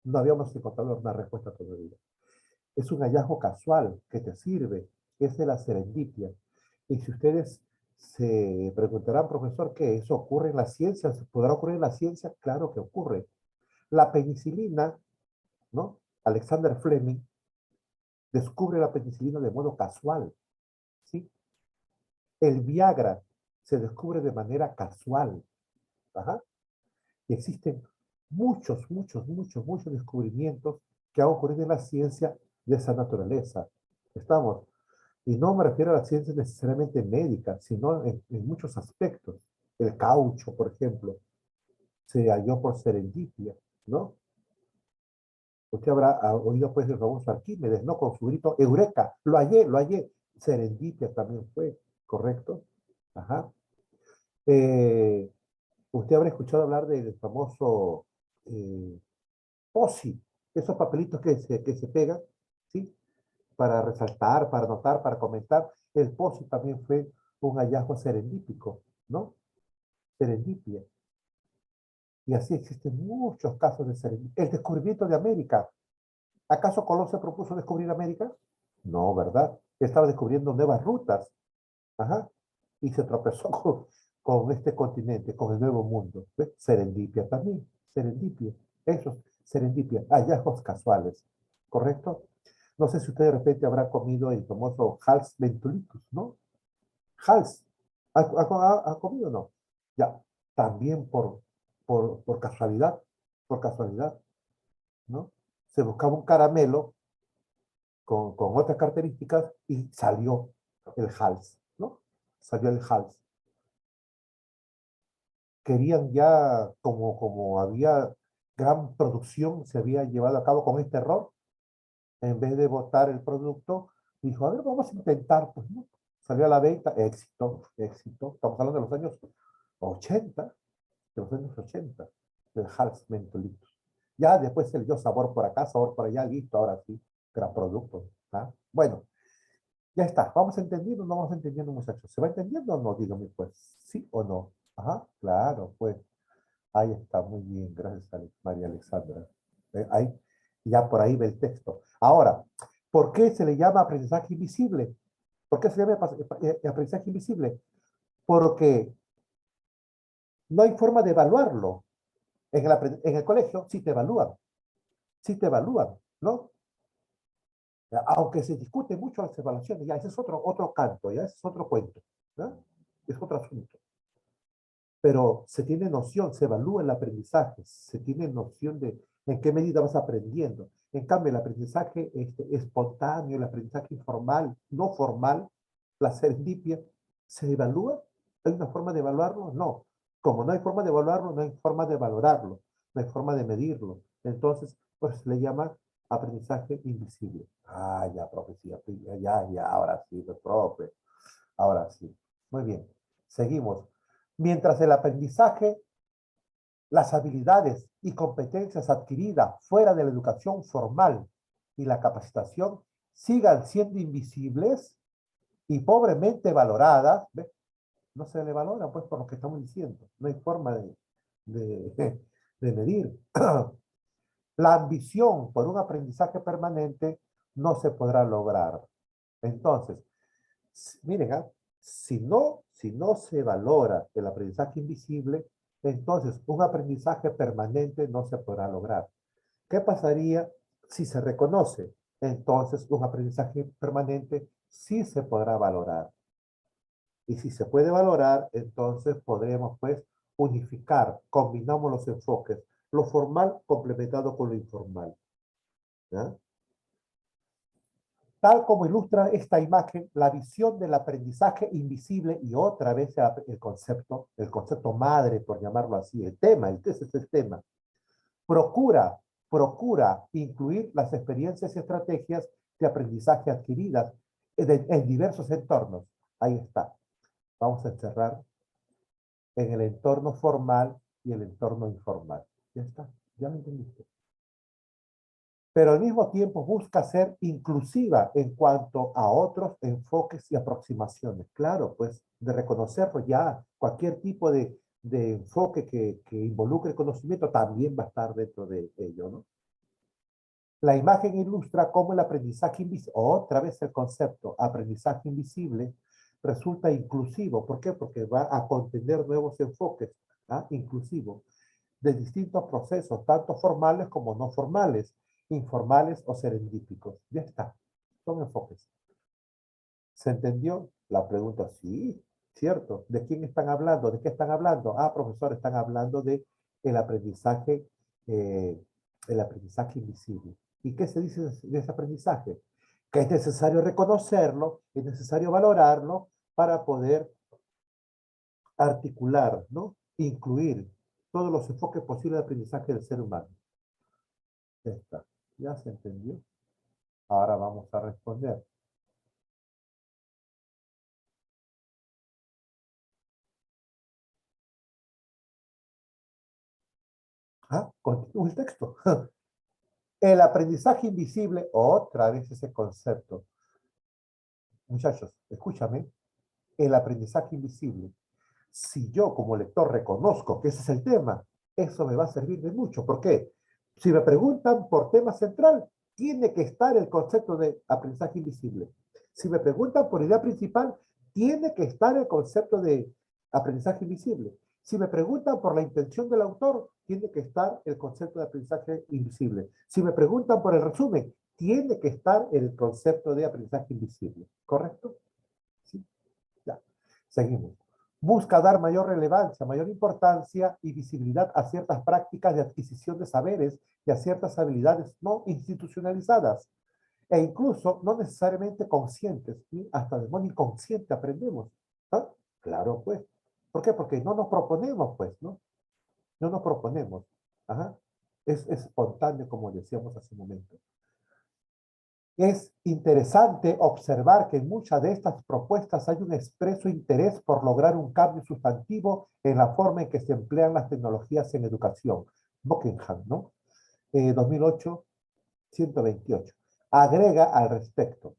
no habíamos encontrado una respuesta todavía. Es un hallazgo casual que te sirve, es de la serendipia. Y si ustedes se preguntarán, profesor, ¿que eso ocurre en la ciencia? ¿Podrá ocurrir en la ciencia? Claro que ocurre. La penicilina, ¿no? Alexander Fleming descubre la penicilina de modo casual, ¿sí? El Viagra se descubre de manera casual. Ajá. Y existen muchos descubrimientos que han ocurrido en la ciencia de esa naturaleza. Estamos, y no me refiero a la ciencia necesariamente médica, sino en muchos aspectos. El caucho, por ejemplo, se halló por serendipia, ¿no? Usted habrá oído pues el famoso Arquímedes, ¿no? Con su grito, Eureka, lo hallé, lo hallé. Serendipia también fue, ¿correcto? Ajá. Eh, Usted habrá escuchado hablar del famoso POSI, esos papelitos que se pegan, ¿sí? Para resaltar, para anotar, para comentar. El POSI también fue un hallazgo serendípico, ¿no? Serendipia. Y así existen muchos casos de serendipia. El descubrimiento de América. ¿Acaso Colón se propuso descubrir América? No, ¿verdad? estaba descubriendo nuevas rutas, ajá, y se tropezó con este continente, con el nuevo mundo. ¿Ves? Serendipia también, serendipia. Eso, serendipia, hallazgos casuales, ¿correcto? No sé si usted de repente habrá comido el famoso Hals Ventulicus, ¿no? Hals, ¿ha comido o no? Ya, también por casualidad, ¿no? Se buscaba un caramelo con otras características y salió el Hals, ¿no? Salió el Hals. Querían ya, como había gran producción, se había llevado a cabo con este error, en vez de votar el producto, dijo, a ver, vamos a intentar, pues, ¿no? Salió a la venta, éxito, éxito. Estamos hablando de los años 80, de los años 80, del Hals Mentolitus. Ya después se le dio sabor por acá, sabor por allá, listo, ahora sí, gran producto. ¿Ah? Bueno, ya está. ¿Vamos entendiendo o no vamos entendiendo, muchachos? ¿Se va entendiendo o no? Dígame, pues, ¿sí o no? Ajá, claro, pues. Ahí está, muy bien. Gracias, María Alexandra. Ahí, ya por ahí ve el texto. Ahora, ¿por qué se le llama aprendizaje invisible? ¿Por qué se llama aprendizaje invisible? Porque no hay forma de evaluarlo. En el colegio sí te evalúan, ¿no? Aunque se discute mucho las evaluaciones, ya ese es otro canto, ya ese es otro cuento, ¿no? Es otro asunto. Pero se tiene noción, se evalúa el aprendizaje, se tiene noción de en qué medida vas aprendiendo. En cambio, el aprendizaje espontáneo, el aprendizaje informal, no formal, la serendipia, ¿se evalúa? ¿Hay una forma de evaluarlo? No. Como no hay forma de evaluarlo, no hay forma de valorarlo, no hay forma de medirlo. Entonces, pues le llama aprendizaje invisible. Ah, ya, profe, sí, ya, ahora sí, profe, ahora sí. Muy bien, seguimos. Mientras el aprendizaje, las habilidades y competencias adquiridas fuera de la educación formal y la capacitación sigan siendo invisibles y pobremente valoradas, ¿ve? No se le valoran, pues, por lo que estamos diciendo. No hay forma de, de medir. La ambición por un aprendizaje permanente no se podrá lograr. Entonces, miren, si no se valora el aprendizaje invisible, entonces un aprendizaje permanente no se podrá lograr. ¿Qué pasaría si se reconoce? Entonces un aprendizaje permanente sí se podrá valorar. Y si se puede valorar, entonces podremos pues unificar, combinamos los enfoques, lo formal complementado con lo informal. ¿Ya? Tal como ilustra esta imagen, la visión del aprendizaje invisible y otra vez el concepto madre, por llamarlo así, el tema, ese es el tema, procura, procura incluir las experiencias y estrategias de aprendizaje adquiridas en diversos entornos. Ahí está. Vamos a encerrar en el entorno formal y el entorno informal. Ya está, ya lo entendiste. Pero al mismo tiempo busca ser inclusiva en cuanto a otros enfoques y aproximaciones. Claro, pues de reconocerlo ya, cualquier tipo de enfoque que involucre el conocimiento también va a estar dentro de ello, ¿no? La imagen ilustra cómo el aprendizaje invisible, otra vez el concepto, aprendizaje invisible, resulta inclusivo. ¿Por qué? Porque va a contener nuevos enfoques, ¿ah? Inclusivos, de distintos procesos, tanto formales como no formales, informales o serendípicos. Ya está, son enfoques. ¿Se entendió? La pregunta, sí, cierto. ¿De quién están hablando? ¿De qué están hablando? Ah, profesor, están hablando de eh, el aprendizaje invisible. ¿Y qué se dice de ese aprendizaje? Que es necesario reconocerlo, es necesario valorarlo para poder articular, ¿no? Incluir todos los enfoques posibles de aprendizaje del ser humano. Ya está. ¿Ya se entendió? Ahora vamos a responder. Ah, continúa el texto. El aprendizaje invisible, otra vez ese concepto. Muchachos, escúchame. El aprendizaje invisible. Si yo como lector reconozco que ese es el tema, eso me va a servir de mucho. ¿Por qué? Si me preguntan por tema central, tiene que estar el concepto de aprendizaje invisible. Si me preguntan por idea principal, tiene que estar el concepto de aprendizaje invisible. Si me preguntan por la intención del autor, tiene que estar el concepto de aprendizaje invisible. Si me preguntan por el resumen, tiene que estar el concepto de aprendizaje invisible. ¿Correcto? Sí. Ya. Seguimos. Busca dar mayor relevancia, mayor importancia y visibilidad a ciertas prácticas de adquisición de saberes y a ciertas habilidades no institucionalizadas e incluso no necesariamente conscientes, ¿sí? Hasta de modo inconsciente aprendemos. ¿Ah? Claro, pues. ¿Por qué? Porque no nos proponemos, pues, ¿no? No nos proponemos. Ajá. Es espontáneo, como decíamos hace un momento. Es interesante observar que en muchas de estas propuestas hay un expreso interés por lograr un cambio sustantivo en la forma en que se emplean las tecnologías en educación. Buckingham, ¿no? 2008, 128. Agrega al respecto.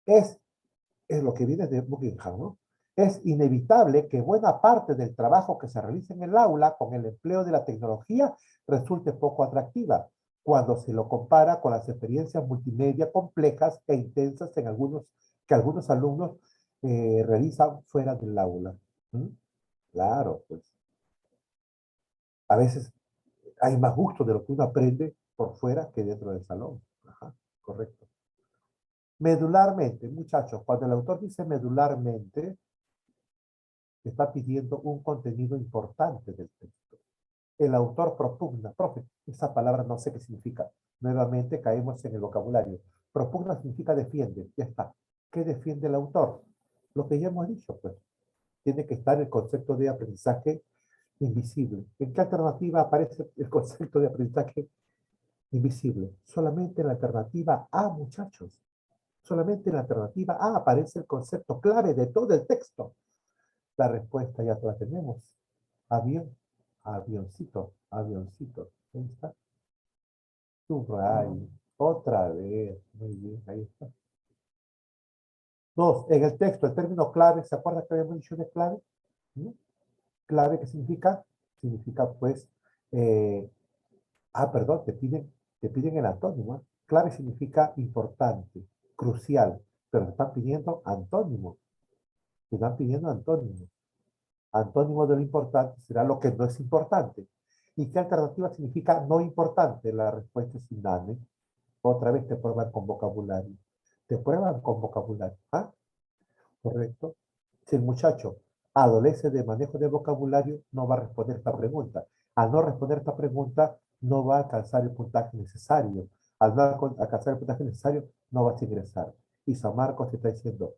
Es lo que viene de Buckingham, ¿no? Es inevitable que buena parte del trabajo que se realiza en el aula con el empleo de la tecnología resulte poco atractiva cuando se lo compara con las experiencias multimedia complejas e intensas que algunos alumnos realizan fuera del aula. ¿Mm? Claro, pues a veces hay más gusto de lo que uno aprende por fuera que dentro del salón. Ajá, correcto. Medularmente, muchachos, cuando el autor dice medularmente, está pidiendo un contenido importante del texto. El autor propugna, profe, esa palabra no sé qué significa. Nuevamente caemos en el vocabulario. Propugna significa defiende, ya está. ¿Qué defiende el autor? Lo que ya hemos dicho, pues. Tiene que estar el concepto de aprendizaje invisible. ¿En qué alternativa aparece el concepto de aprendizaje invisible? Solamente en la alternativa A, muchachos. Solamente en la alternativa A aparece el concepto clave de todo el texto. La respuesta ya la tenemos. Avión, avioncito, avioncito. Ahí está. Subrayo. Otra vez. Muy bien, ahí está. Dos, en el texto, el término clave, ¿se acuerda que habíamos dicho de clave? ¿No? Clave, ¿qué significa? Significa, pues, eh, perdón, te piden el antónimo. ¿Eh? Clave significa importante, crucial, pero te están pidiendo antónimo. Te están pidiendo antónimo. Antónimo de lo importante será lo que no es importante. ¿Y qué alternativa significa no importante? La respuesta es inane. Otra vez te prueban con vocabulario. Te prueban con vocabulario. ¿Ah? ¿Correcto? Si el muchacho adolece de manejo de vocabulario, no va a responder esta pregunta. Al no responder esta pregunta, no va a alcanzar el puntaje necesario. Al no alcanzar el puntaje necesario, no vas a ingresar. Y San Marcos te está diciendo,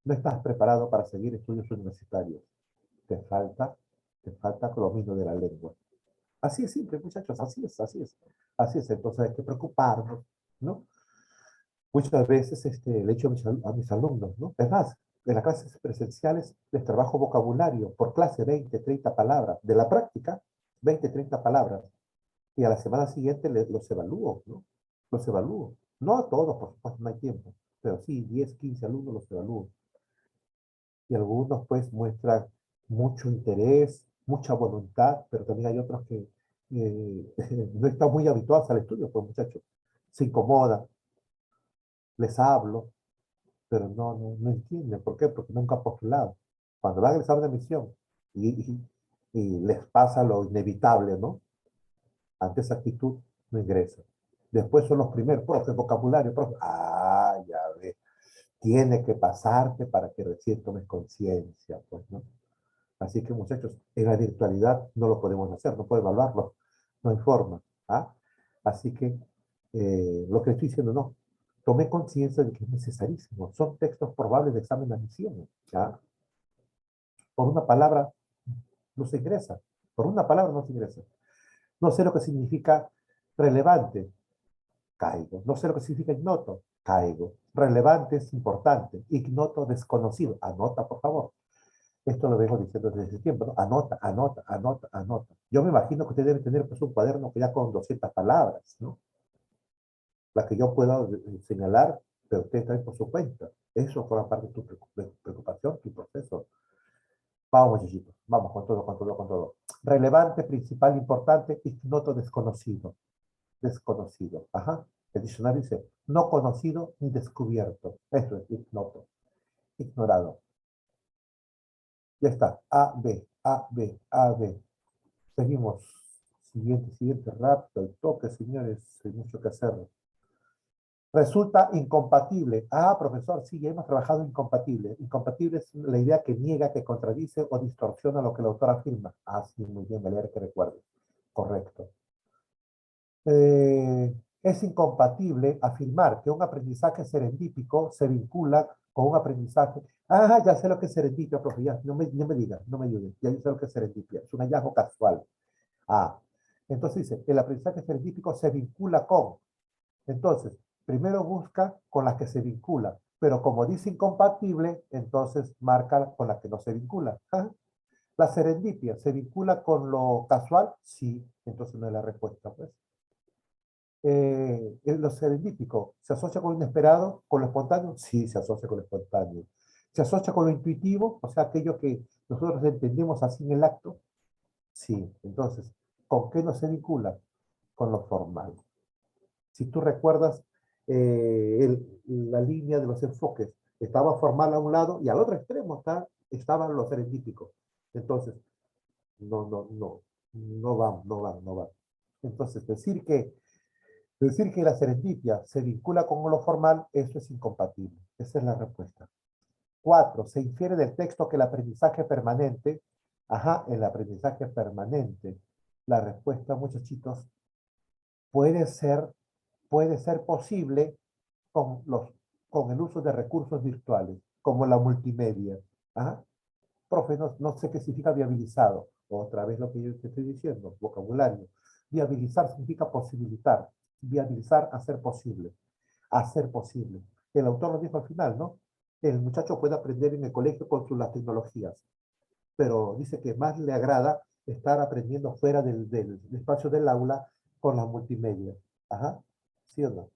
no estás preparado para seguir estudios universitarios. Te falta, te falta dominio de la lengua. Así es simple, muchachos, así es, así es. Así es, entonces hay que preocuparnos, ¿no? Muchas veces le he dicho a mis alumnos, ¿no? Es más, en las clases presenciales les trabajo vocabulario por clase 20, 30 palabras. De la práctica, 20, 30 palabras. Y a la semana siguiente los evalúo, ¿no? Los evalúo. No a todos, por supuesto, no hay tiempo. Pero sí, 10, 15 alumnos los evalúo. Y algunos pues muestran mucho interés, mucha voluntad, pero también hay otros que no están muy habituados al estudio, pues muchachos, se incomodan, les hablo, pero no entienden. ¿Por qué? Porque nunca han postulado. Cuando van a examen de admisión y les pasa lo inevitable, ¿no? Ante esa actitud, no ingresan. Después son los primeros, profe, vocabulario, profe. Ya ves, tiene que pasarte para que recién tomes conciencia, pues, ¿no? Así que, muchachos, en la virtualidad no lo podemos hacer, no puedo evaluarlo, no hay forma. ¿Ah? Así que lo que estoy diciendo, no. Tomé conciencia de que es necesarísimo. Son textos probables de examen de admisión. ¿Ya? Por una palabra no se ingresa. Por una palabra no se ingresa. No sé lo que significa relevante. Caigo. No sé lo que significa ignoto. Caigo. Relevante es importante. Ignoto, desconocido. Anota, por favor. Esto lo vengo diciendo desde ese tiempo, ¿no? Anota, anota, anota, anota. Yo me imagino que usted debe tener pues, un cuaderno que ya con 200 palabras, ¿no? Las que yo puedo señalar, pero usted trae por su cuenta. Eso forma parte de tu preocupación, tu proceso. Vamos, muchachitos, vamos con todo, con todo, con todo. Relevante, principal, importante, ignoto, desconocido. Desconocido, ajá. El diccionario dice, no conocido ni descubierto. Esto es ignoto, ignorado. Ya está. A, B, A, B, A, B. Seguimos. Siguiente, siguiente, rápido, el toque, señores. Hay mucho que hacer. Resulta incompatible. Ah, profesor, sí, ya hemos trabajado incompatible. Incompatible es la idea que niega, que contradice o distorsiona lo que el autor afirma. Ah, sí, muy bien, me alegra que recuerde. Correcto. Es incompatible afirmar que un aprendizaje serendípico se vincula con un aprendizaje. Ah, ya sé lo que es serendipia, profe, ya, no me digas, no me ayudes. Ya yo sé lo que es serendipia. Es un hallazgo casual. Ah, entonces dice, el aprendizaje serendípico se vincula con. Entonces, primero busca con las que se vincula, pero como dice incompatible, entonces marca con las que no se vincula. Ajá. La serendipia, ¿se vincula con lo casual? Sí, entonces no es la respuesta, pues. Lo serendípico, ¿se asocia con lo inesperado, con lo espontáneo? Sí, se asocia con lo espontáneo. ¿Se asocia con lo intuitivo? O sea, aquello que nosotros entendemos así en el acto. Sí, entonces, ¿con qué no se vincula? Con lo formal. Si tú recuerdas la línea de los enfoques, estaba formal a un lado y al otro extremo estaban los serendípicos. Entonces, no van, no van, no van. Entonces, decir que la serendipia se vincula con lo formal, eso es incompatible. Esa es la respuesta. 4. Se infiere del texto que el aprendizaje permanente, ajá, el aprendizaje permanente. La respuesta, muchachitos, puede ser, puede ser posible con, con el uso de recursos virtuales, como la multimedia. Ajá. Profe, no sé qué significa viabilizado. Otra vez lo que yo te estoy diciendo, vocabulario. Viabilizar significa posibilitar. Viabilizar, hacer posible. Hacer posible. El autor lo dijo al final, ¿no? El muchacho puede aprender en el colegio con las tecnologías, pero dice que más le agrada estar aprendiendo fuera del espacio del aula con la multimedia. Ajá. ¿Sí o no?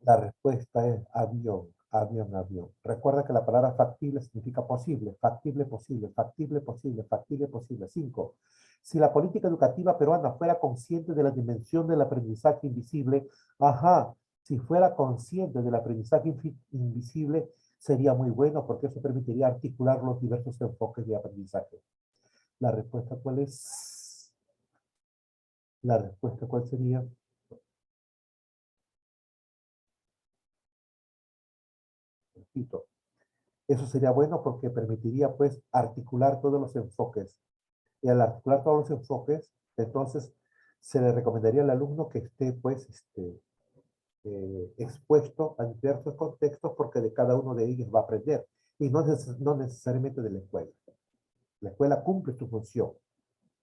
La respuesta es avión, avión, avión. Recuerda que la palabra factible significa posible, factible, posible, factible, posible, factible, posible. 5. Si la política educativa peruana fuera consciente de la dimensión del aprendizaje invisible, ajá, si fuera consciente del aprendizaje invisible, sería muy bueno porque eso permitiría articular los diversos enfoques de aprendizaje. ¿La respuesta cuál es? ¿La respuesta cuál sería? Repito, eso sería bueno porque permitiría pues articular todos los enfoques. Y al articular todos los enfoques, entonces se le recomendaría al alumno que esté pues expuesto a diversos contextos porque de cada uno de ellos va a aprender. Y no necesariamente de la escuela. La escuela cumple su función,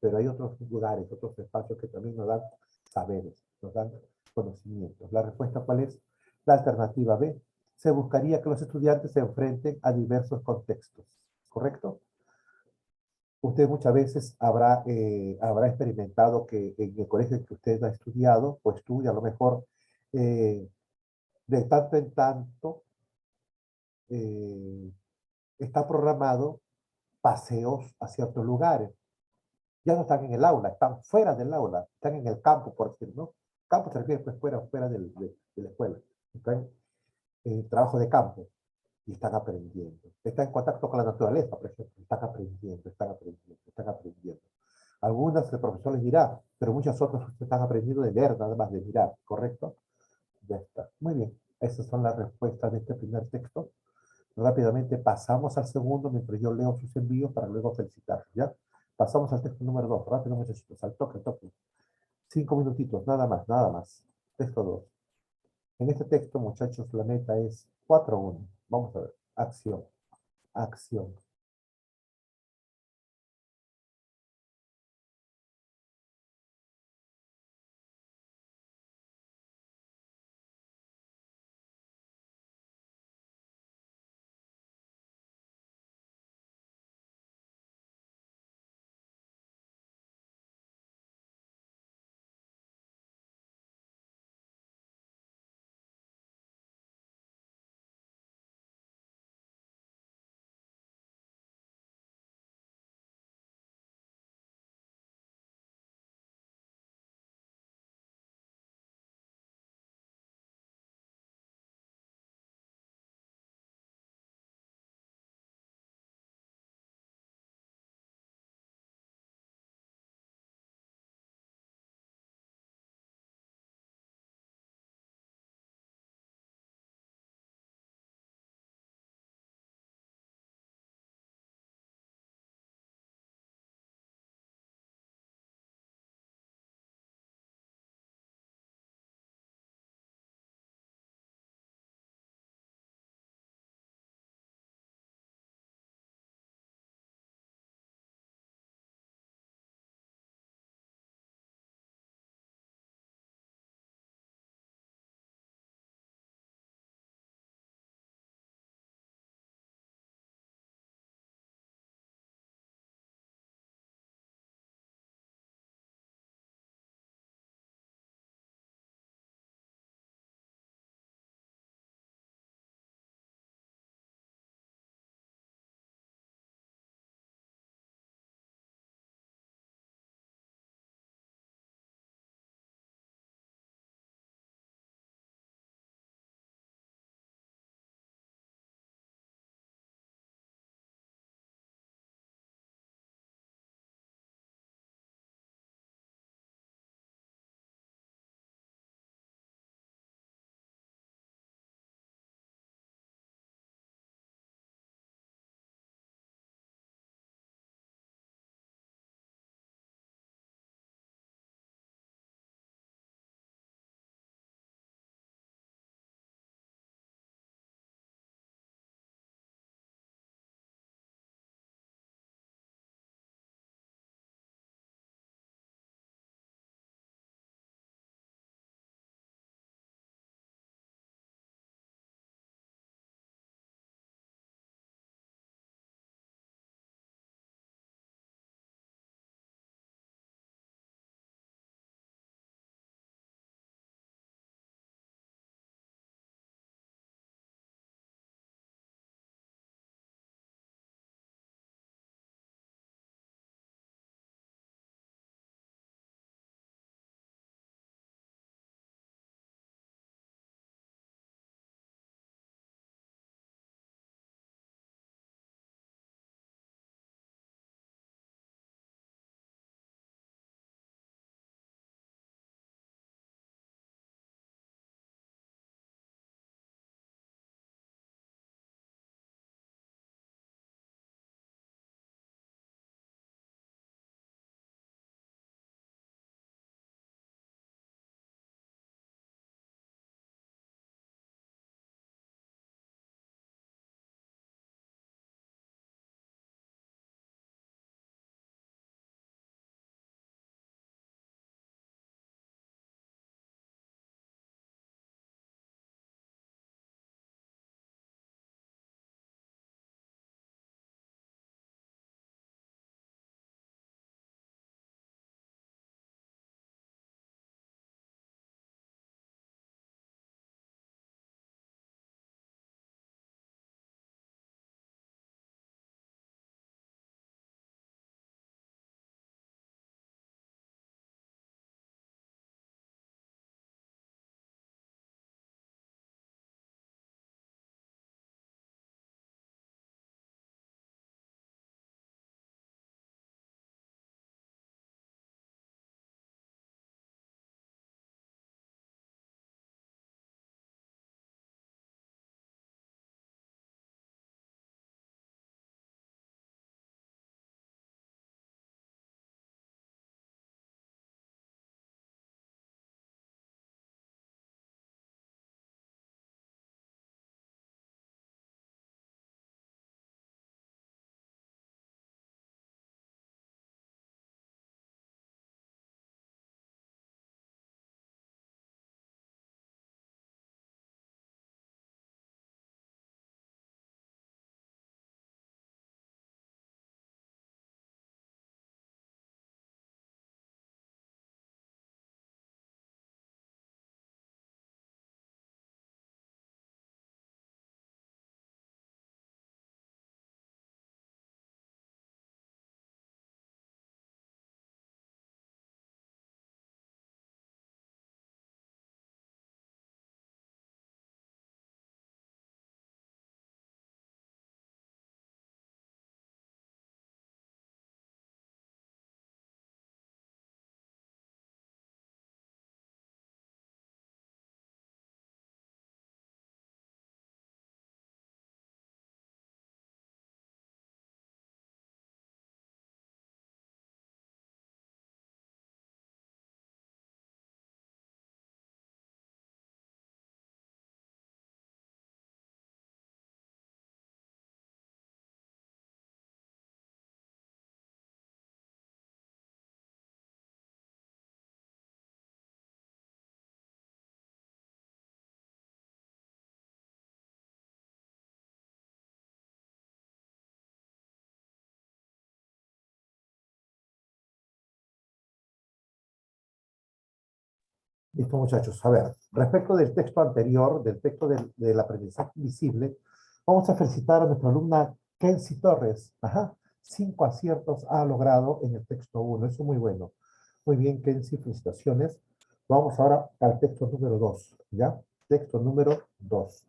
pero hay otros lugares, otros espacios que también nos dan saberes, nos dan conocimientos. ¿La respuesta cuál es? La alternativa B. Se buscaría que los estudiantes se enfrenten a diversos contextos, ¿correcto? Usted muchas veces habrá experimentado que en el colegio en que usted ha estudiado o estudia, a lo mejor eh, de tanto en tanto eh, está programado paseos a ciertos lugares. Ya no están en el aula, están fuera del aula, están en el campo, por decirlo, ¿no? Campo se refiere pues fuera de la escuela. Están en trabajo de campo y están aprendiendo. Están en contacto con la naturaleza, por ejemplo. Están aprendiendo, están aprendiendo, están aprendiendo. Algunas el profesor les dirá, pero muchas otras ustedes están aprendiendo de ver, nada más de mirar, ¿correcto? Ya está. Muy bien. Esas son las respuestas de este primer texto. Rápidamente pasamos al segundo mientras yo leo sus envíos para luego felicitar, ¿ya? Pasamos al texto número 2. Rápido, muchachitos. Al toque, al toque. 5 minutitos, nada más, nada más. Texto 2. En este texto, muchachos, la meta es 4-1. Vamos a ver. Acción. Acción. Listo, muchachos. A ver, respecto del texto anterior, del texto del aprendizaje invisible, vamos a felicitar a nuestra alumna Kenzie Torres. Ajá, 5 aciertos ha logrado en el texto uno. Eso es muy bueno. Muy bien, Kenzie, felicitaciones. Vamos ahora al texto número 2, ¿ya? Texto número 2.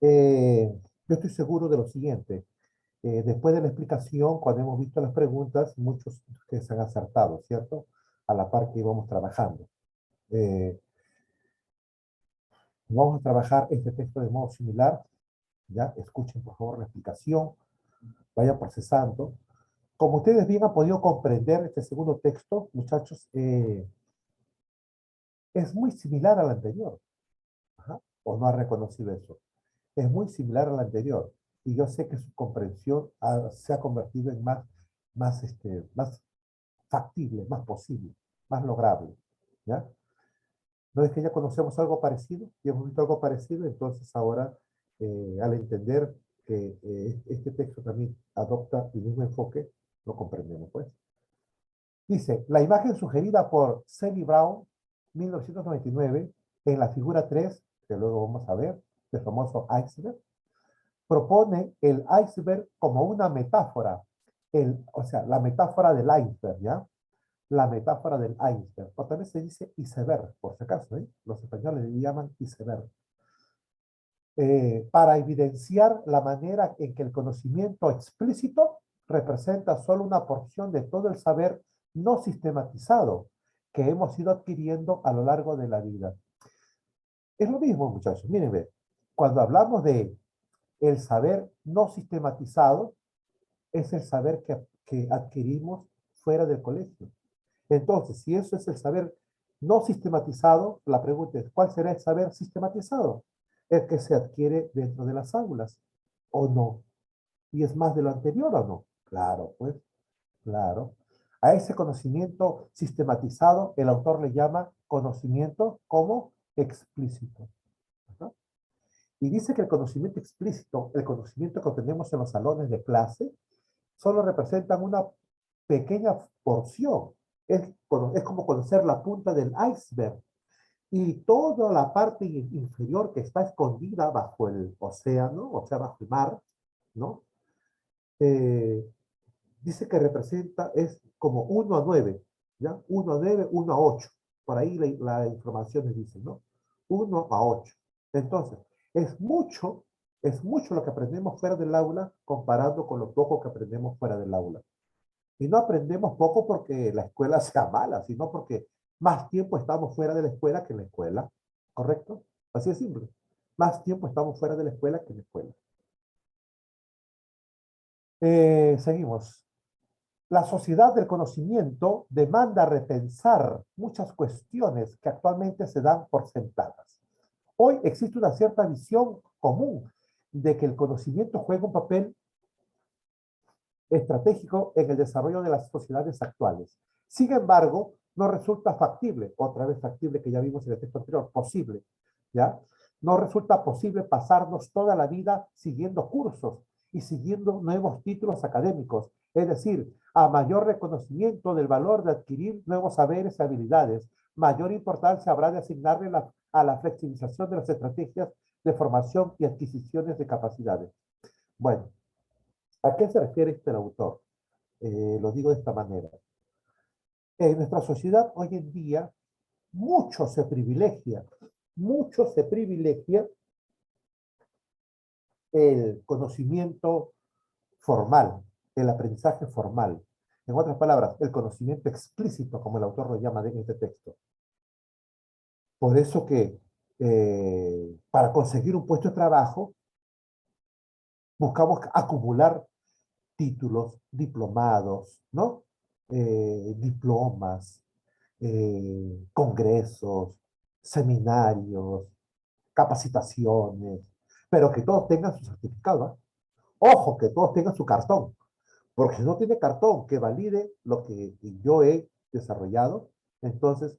Yo estoy seguro de lo siguiente. Después de la explicación, cuando hemos visto las preguntas, muchos de ustedes han acertado, ¿cierto? A la par que íbamos trabajando. Eh, Vamos a trabajar este texto de modo similar. Ya, escuchen por favor la explicación, vayan procesando. Como ustedes bien han podido comprender, este segundo texto, muchachos, es muy similar al anterior. Ajá. ¿O no ha reconocido eso? Es muy similar al anterior. Y yo sé que su comprensión se ha convertido en más factible, más posible, más lograble. ¿Ya? No es que ya conocemos algo parecido, y hemos visto algo parecido, entonces ahora, al entender que este texto también adopta el mismo enfoque, lo comprendemos, pues. Dice, la imagen sugerida por Sally Brown, 1999, en la figura 3, que luego vamos a ver, el famoso iceberg, propone el iceberg como una metáfora, o sea, la metáfora del iceberg, ¿ya? La metáfora del iceberg. O también se dice iceberg, por si acaso, ¿eh? Los españoles le llaman iceberg. Para evidenciar la manera en que el conocimiento explícito representa solo una porción de todo el saber no sistematizado que hemos ido adquiriendo a lo largo de la vida. Es lo mismo, muchachos. Miren, ve, cuando hablamos de el saber no sistematizado, es el saber que adquirimos fuera del colegio. Entonces, si eso es el saber no sistematizado, la pregunta es, ¿cuál será el saber sistematizado? El que se adquiere dentro de las aulas, ¿o no? ¿Y es más de lo anterior o no? Claro, pues, claro. A ese conocimiento sistematizado, el autor le llama conocimiento como explícito. ¿No? Y dice que el conocimiento explícito, el conocimiento que obtenemos en los salones de clase, solo representan una pequeña porción. Es como conocer la punta del iceberg. Y toda la parte inferior que está escondida bajo el océano, o sea, bajo el mar, ¿no? Eh, Dice que representa, es como 1 a 9, ¿ya? 1 a 9, 1 a 8. Por ahí la información les dice, ¿no? 1 a 8. Entonces, es mucho lo que aprendemos fuera del aula comparado con lo poco que aprendemos fuera del aula. Y no aprendemos poco porque la escuela sea mala, sino porque más tiempo estamos fuera de la escuela que en la escuela. ¿Correcto? Así de simple. Más tiempo estamos fuera de la escuela que en la escuela. Seguimos. La sociedad del conocimiento demanda repensar muchas cuestiones que actualmente se dan por sentadas. Hoy existe una cierta visión común de que el conocimiento juega un papel estratégico en el desarrollo de las sociedades actuales. Sin embargo, no resulta factible, otra vez factible que ya vimos en el texto anterior, posible, ¿ya? No resulta posible pasarnos toda la vida siguiendo cursos y siguiendo nuevos títulos académicos, es decir, a mayor reconocimiento del valor de adquirir nuevos saberes y habilidades, mayor importancia habrá de asignarle a la flexibilización de las estrategias de formación y adquisiciones de capacidades. Bueno, ¿a qué se refiere este autor? Lo digo de esta manera. En nuestra sociedad hoy en día, mucho se privilegia el conocimiento formal, el aprendizaje formal. En otras palabras, el conocimiento explícito, como el autor lo llama en este texto. Por eso que para conseguir un puesto de trabajo, buscamos acumular títulos, diplomados, ¿no? Diplomas, congresos, seminarios, capacitaciones, pero que todos tengan su certificado, ¿eh? Ojo, que todos tengan su cartón, porque si no tiene cartón que valide lo que yo he desarrollado, entonces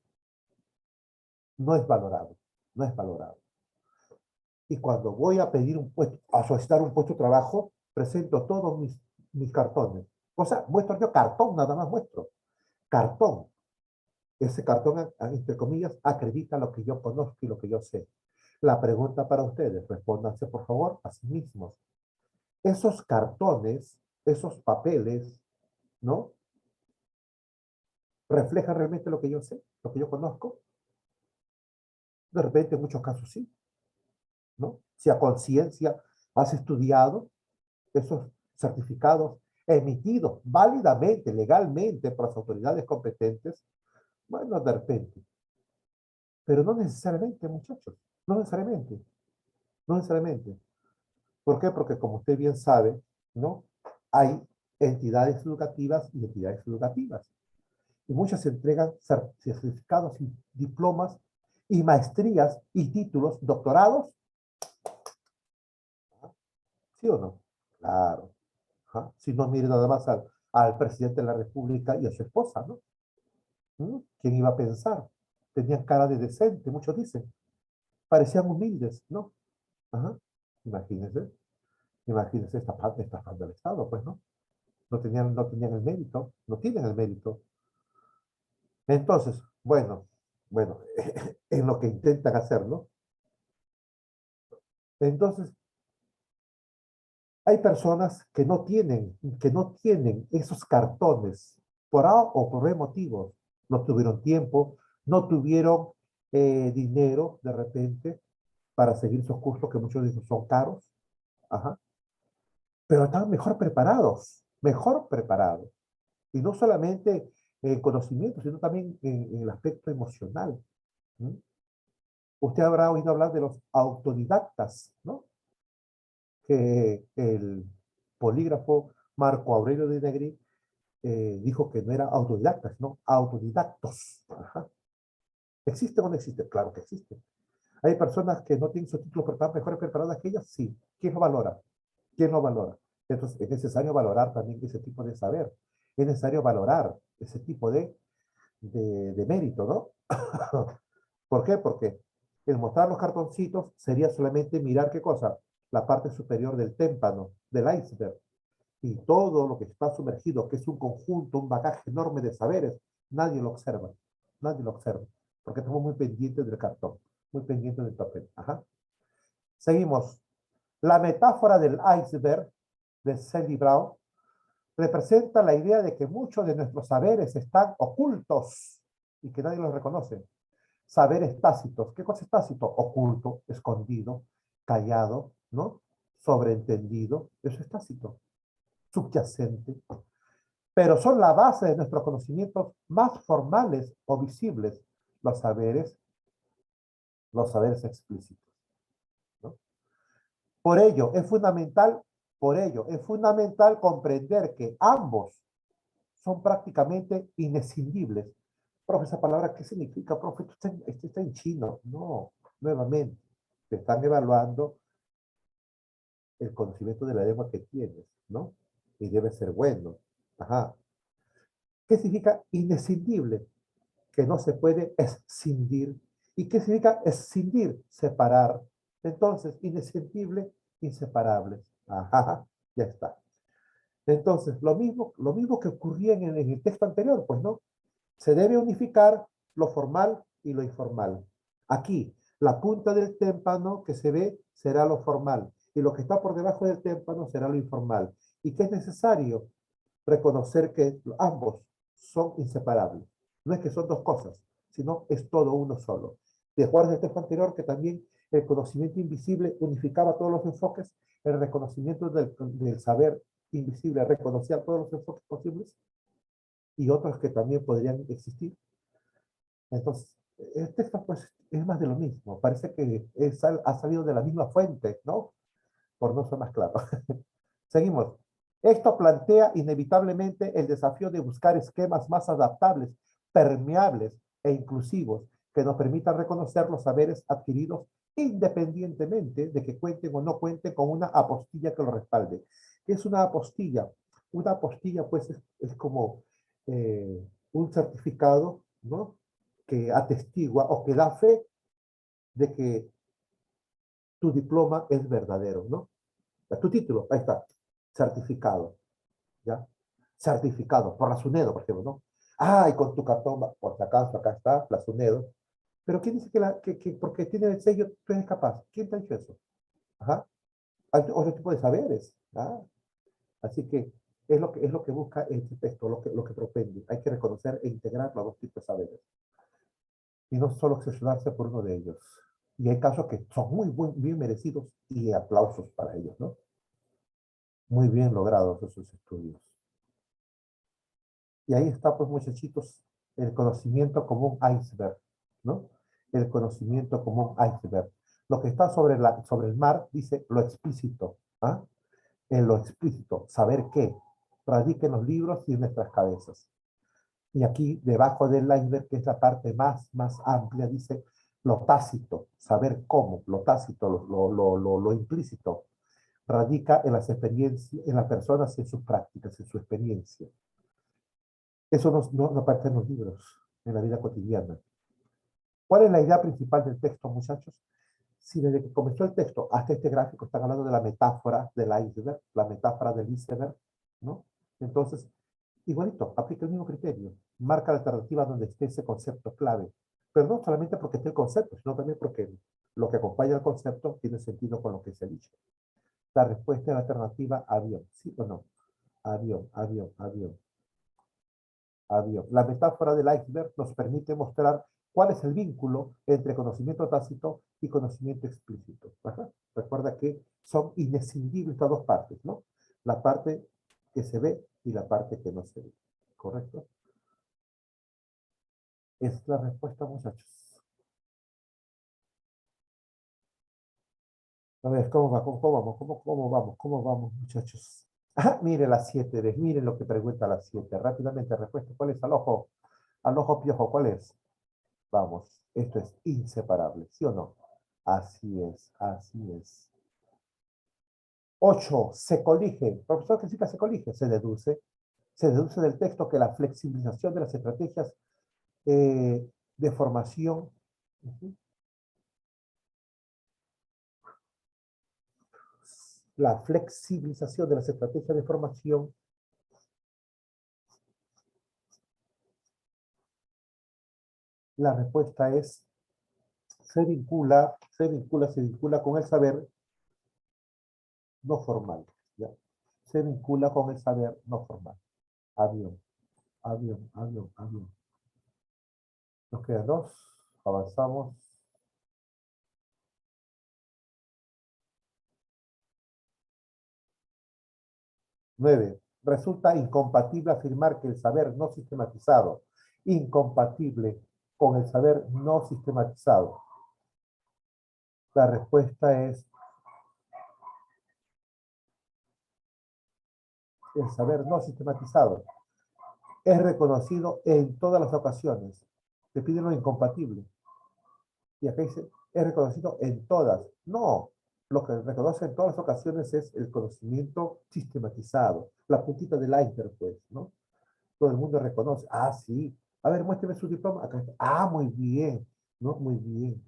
no es valorado, no es valorado. Y cuando voy a pedir un puesto, a solicitar un puesto de trabajo, presento todos mis cartones. O sea, muestro yo cartón, nada más muestro. Cartón. Ese cartón, entre comillas, acredita lo que yo conozco y lo que yo sé. La pregunta para ustedes, respóndanse por favor a sí mismos. Esos cartones, esos papeles, ¿no? ¿Reflejan realmente lo que yo sé, lo que yo conozco? De repente, en muchos casos sí, ¿no? Si a conciencia has estudiado esos certificados emitidos válidamente, legalmente por las autoridades competentes, bueno, de repente. Pero no necesariamente, muchachos, no necesariamente, no necesariamente. ¿Por qué? Porque como usted bien sabe, ¿no? Hay entidades educativas y entidades educativas. Y muchas entregan certificados y diplomas y maestrías y títulos, doctorados, ¿sí o no? Claro. Ajá. Si no, mire nada más al presidente de la República y a su esposa, ¿no? ¿Quién iba a pensar? Tenían cara de decente, muchos dicen. Parecían humildes, ¿no? Ajá. Imagínense, imagínense esta falta del Estado, pues, ¿no? No tenían el mérito, no tienen el mérito. Entonces, bueno, en lo que intentan hacerlo. Entonces, hay personas que no tienen esos cartones por A o por B motivos. No tuvieron tiempo, no tuvieron dinero de repente para seguir esos cursos que muchos de ellos son caros. Ajá. Pero están mejor preparados. Y no solamente en conocimiento, sino también en el aspecto emocional. ¿Mm? Usted habrá oído hablar de los autodidactas, ¿no? Que el polígrafo Marco Aurelio de Negri dijo que no era autodidactas, sino autodidactos. Ajá. ¿Existe o no existe? Claro que existe. ¿Hay personas que no tienen su título pero están mejor preparadas que ellas? Sí. ¿Quién lo valora? ¿Quién lo valora? Entonces es necesario valorar también ese tipo de saber. Es necesario valorar ese tipo de mérito, ¿no? ¿Por qué? Porque el mostrar los cartoncitos sería solamente mirar qué cosa, la parte superior del témpano, del iceberg, y todo lo que está sumergido, que es un conjunto, un bagaje enorme de saberes, nadie lo observa, nadie lo observa, porque estamos muy pendientes del cartón, muy pendientes del papel. Ajá. Seguimos. La metáfora del iceberg de Sally Brown representa la idea de que muchos de nuestros saberes están ocultos y que nadie los reconoce. Saberes tácitos. ¿Qué cosa es tácito? Oculto, escondido, callado, ¿no? Sobreentendido. Eso es tácito. Subyacente. Pero son la base de nuestros conocimientos más formales o visibles, los saberes, los saberes explícitos, ¿no? Por ello es fundamental comprender que ambos son prácticamente inescindibles. Profe, esa palabra, ¿qué significa, profe? Esto está en chino. No, nuevamente, te están evaluando el conocimiento de la lengua que tienes, ¿no? Y debe ser bueno. Ajá. ¿Qué significa inescindible? Que no se puede escindir. ¿Y qué significa escindir? Separar. Entonces, inescindible, inseparable. Ajá, ya está. Entonces, lo mismo que ocurría en el texto anterior, pues, ¿no? Se debe unificar lo formal y lo informal. Aquí, la punta del témpano que se ve será lo formal y lo que está por debajo del témpano será lo informal. Y que es necesario reconocer que ambos son inseparables. No es que son dos cosas, sino es todo uno solo. ¿Te acuerdas del texto anterior que también el conocimiento invisible unificaba todos los enfoques? El reconocimiento del saber invisible reconocía todos los enfoques posibles y otros que también podrían existir. Entonces, el texto pues es más de lo mismo. Parece que ha salido de la misma fuente, ¿no? Por no ser más claro. Seguimos. Esto plantea inevitablemente el desafío de buscar esquemas más adaptables, permeables e inclusivos que nos permitan reconocer los saberes adquiridos independientemente de que cuenten o no cuenten con una apostilla que lo respalde. ¿Qué es una apostilla? Una apostilla pues es como un certificado, ¿no? Que atestigua o que da fe de que tu diploma es verdadero, ¿no? Tu título, ahí está, certificado, ¿ya? Certificado por la SUNEDO, por ejemplo, ¿no? Ah, y con tu cartón, por si acaso, acá está, la SUNEDO. Pero ¿quién dice que porque tiene el sello tú eres capaz? ¿Quién te ha dicho eso? Ajá. Hay otro tipo de saberes. ¿Ah? Así que es lo que busca este texto, lo que propende. Hay que reconocer e integrar los dos tipos de saberes. Y no solo obsesionarse por uno de ellos. Y hay casos que son bien merecidos y aplausos para ellos, ¿no? Muy bien logrados esos estudios. Y ahí está, pues, muchachitos, el conocimiento como un iceberg, ¿no? El conocimiento como un iceberg. Lo que está sobre el mar dice lo explícito, ¿ah? En lo explícito, saber qué, radica en los libros y en nuestras cabezas. Y aquí, debajo del iceberg, que es la parte más amplia, dice lo tácito, saber cómo, lo tácito, lo implícito, radica en las experiencias, en las personas y en sus prácticas, en su experiencia. Eso no aparece en los libros, en la vida cotidiana. ¿Cuál es la idea principal del texto, muchachos? Si desde que comenzó el texto hasta este gráfico están hablando de la metáfora del iceberg, la metáfora del iceberg, ¿no? Entonces, igualito, aplica el mismo criterio. Marca la alternativa donde esté ese concepto clave. Pero no solamente porque esté el concepto, sino también porque lo que acompaña al concepto tiene sentido con lo que se ha dicho. La respuesta es la alternativa avión, ¿sí o no? Avión, avión, avión, avión. La metáfora del iceberg nos permite mostrar cuál es el vínculo entre conocimiento tácito y conocimiento explícito. Ajá. Recuerda que son inescindibles las dos partes, ¿no? La parte que se ve y la parte que no se ve. ¿Correcto? Es la respuesta, muchachos. A ver, ¿cómo va? ¿Cómo vamos? ¿Cómo vamos? ¿Cómo vamos, muchachos? Ah, mire las 7, miren lo que pregunta las 7. Rápidamente, respuesta. ¿Cuál es al ojo piojo? ¿Cuál es? Vamos, esto es inseparable, ¿sí o no? Así es, así es. 8, se colige. Profesor, ¿qué significa se colige? Se deduce del texto que la flexibilización de las estrategias de formación, la flexibilización de las estrategias de formación, la respuesta es se vincula con el saber no formal. ¿Ya? Se vincula con el saber no formal. Avión, avión, avión, avión. Nos quedan dos. Avanzamos. 9. Resulta incompatible afirmar que el saber no sistematizado, incompatible con el saber no sistematizado. La respuesta es el saber no sistematizado. Es reconocido en todas las ocasiones. Te piden lo incompatible. Y acá dice, es reconocido en todas. No, lo que reconoce en todas las ocasiones es el conocimiento sistematizado, la puntita del iceberg, pues, ¿no? Todo el mundo reconoce, ah, sí, a ver, muéstrame su diploma, acá está. Ah, muy bien, ¿no? Muy bien.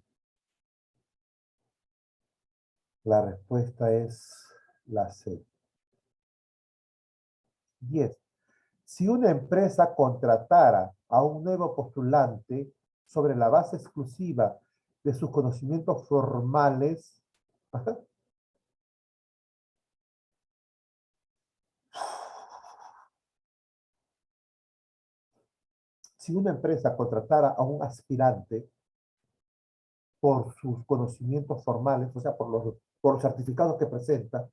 La respuesta es la C. 10. Si una empresa contratara a un nuevo postulante sobre la base exclusiva de sus conocimientos formales, si una empresa contratara a un aspirante por sus conocimientos formales, o sea, por los certificados que presenta,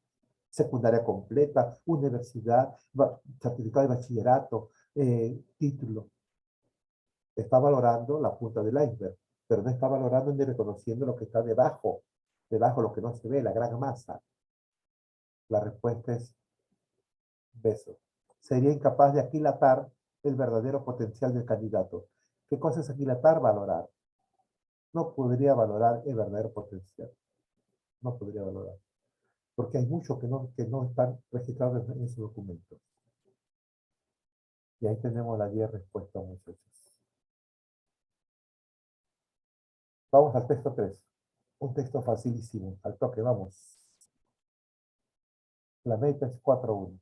secundaria completa, universidad, certificado de bachillerato, título, está valorando la punta del iceberg, pero no está valorando ni reconociendo lo que está debajo lo que no se ve, la gran masa. La respuesta es beso. Sería incapaz de aquilatar el verdadero potencial del candidato. ¿Qué cosa es aquilatar? Valorar. No podría valorar el verdadero potencial. No podría valorar. Porque hay muchos que no están registrados en ese documento. Y ahí tenemos las 10 respuestas, muchachos. Vamos al texto 3. Un texto facilísimo. Al toque, vamos. La meta es 4-1.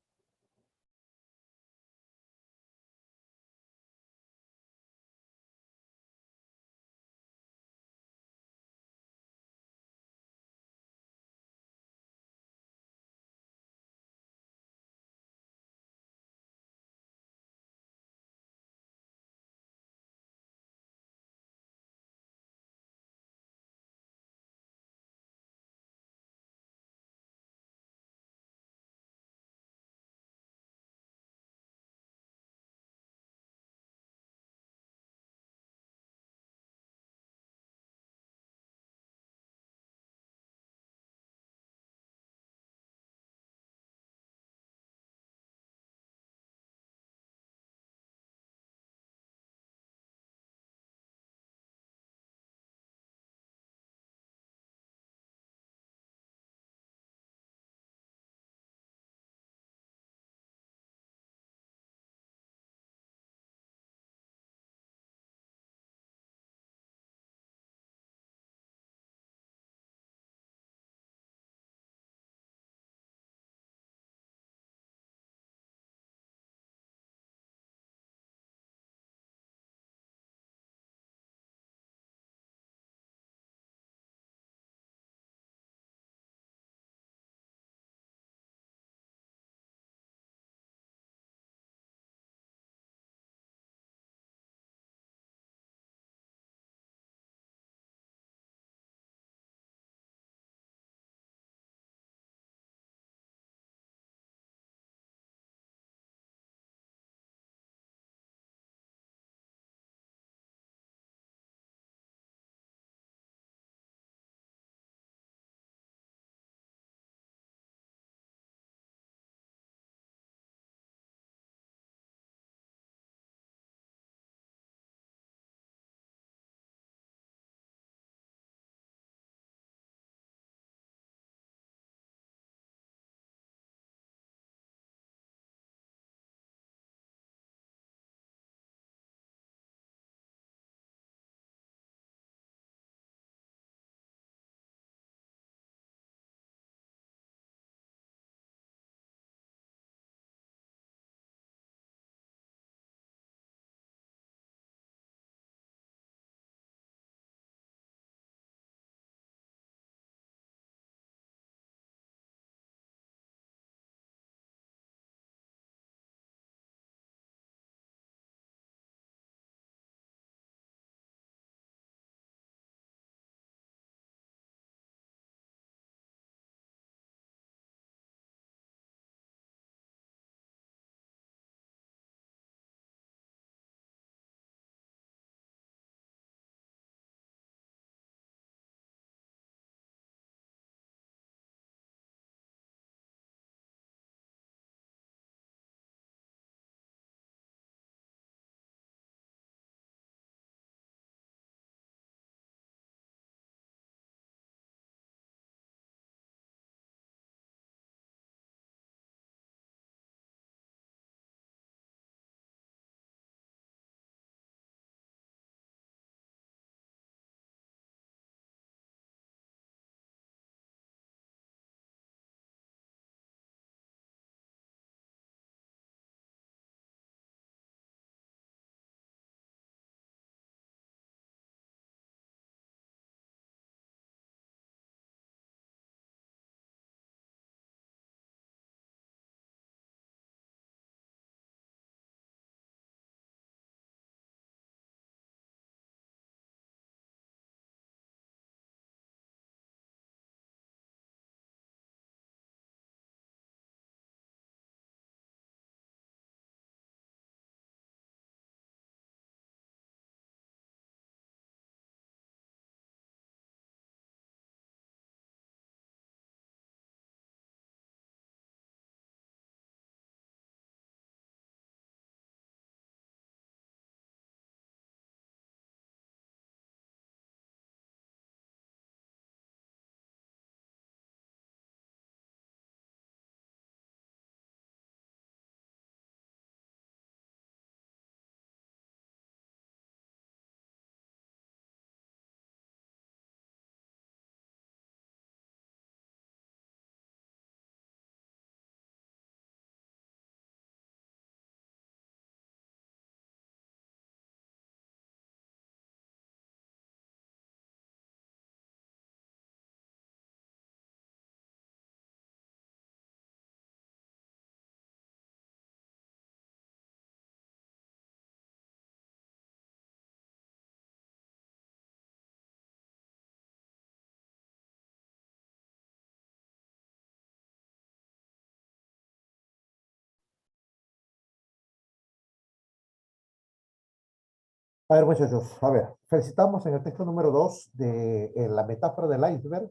A ver, muchachos, a ver, felicitamos en el texto número 2 de la metáfora del iceberg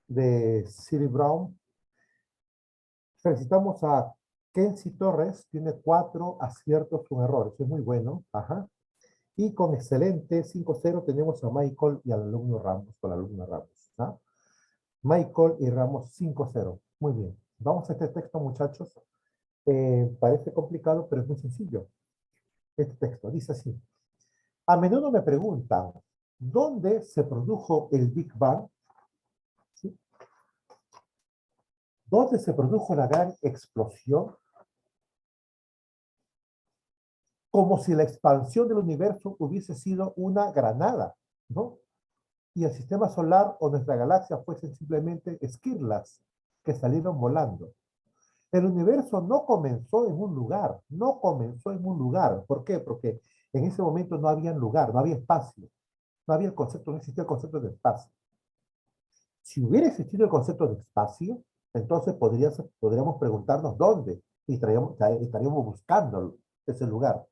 de City Brown. Felicitamos a Kenzie Torres, tiene 4 aciertos, un error, eso es muy bueno. Ajá. Y con excelente 5-0 tenemos a Michael y al alumno Ramos, con la alumna Ramos. ¿Ah? Michael y Ramos 5-0. Muy bien. Vamos a este texto, muchachos. Parece complicado, pero es muy sencillo. Este texto dice así. A menudo me preguntan, ¿dónde se produjo el Big Bang? ¿Sí? ¿Dónde se produjo la gran explosión? Como si la expansión del universo hubiese sido una granada, ¿no? Y el sistema solar o nuestra galaxia fuesen simplemente esquirlas que salieron volando. El universo no comenzó en un lugar, no comenzó en un lugar. ¿Por qué? Porque en ese momento no había lugar, no había espacio, no había el concepto, no existía el concepto de espacio. Si hubiera existido el concepto de espacio, entonces podríamos preguntarnos dónde y estaríamos buscando ese lugar.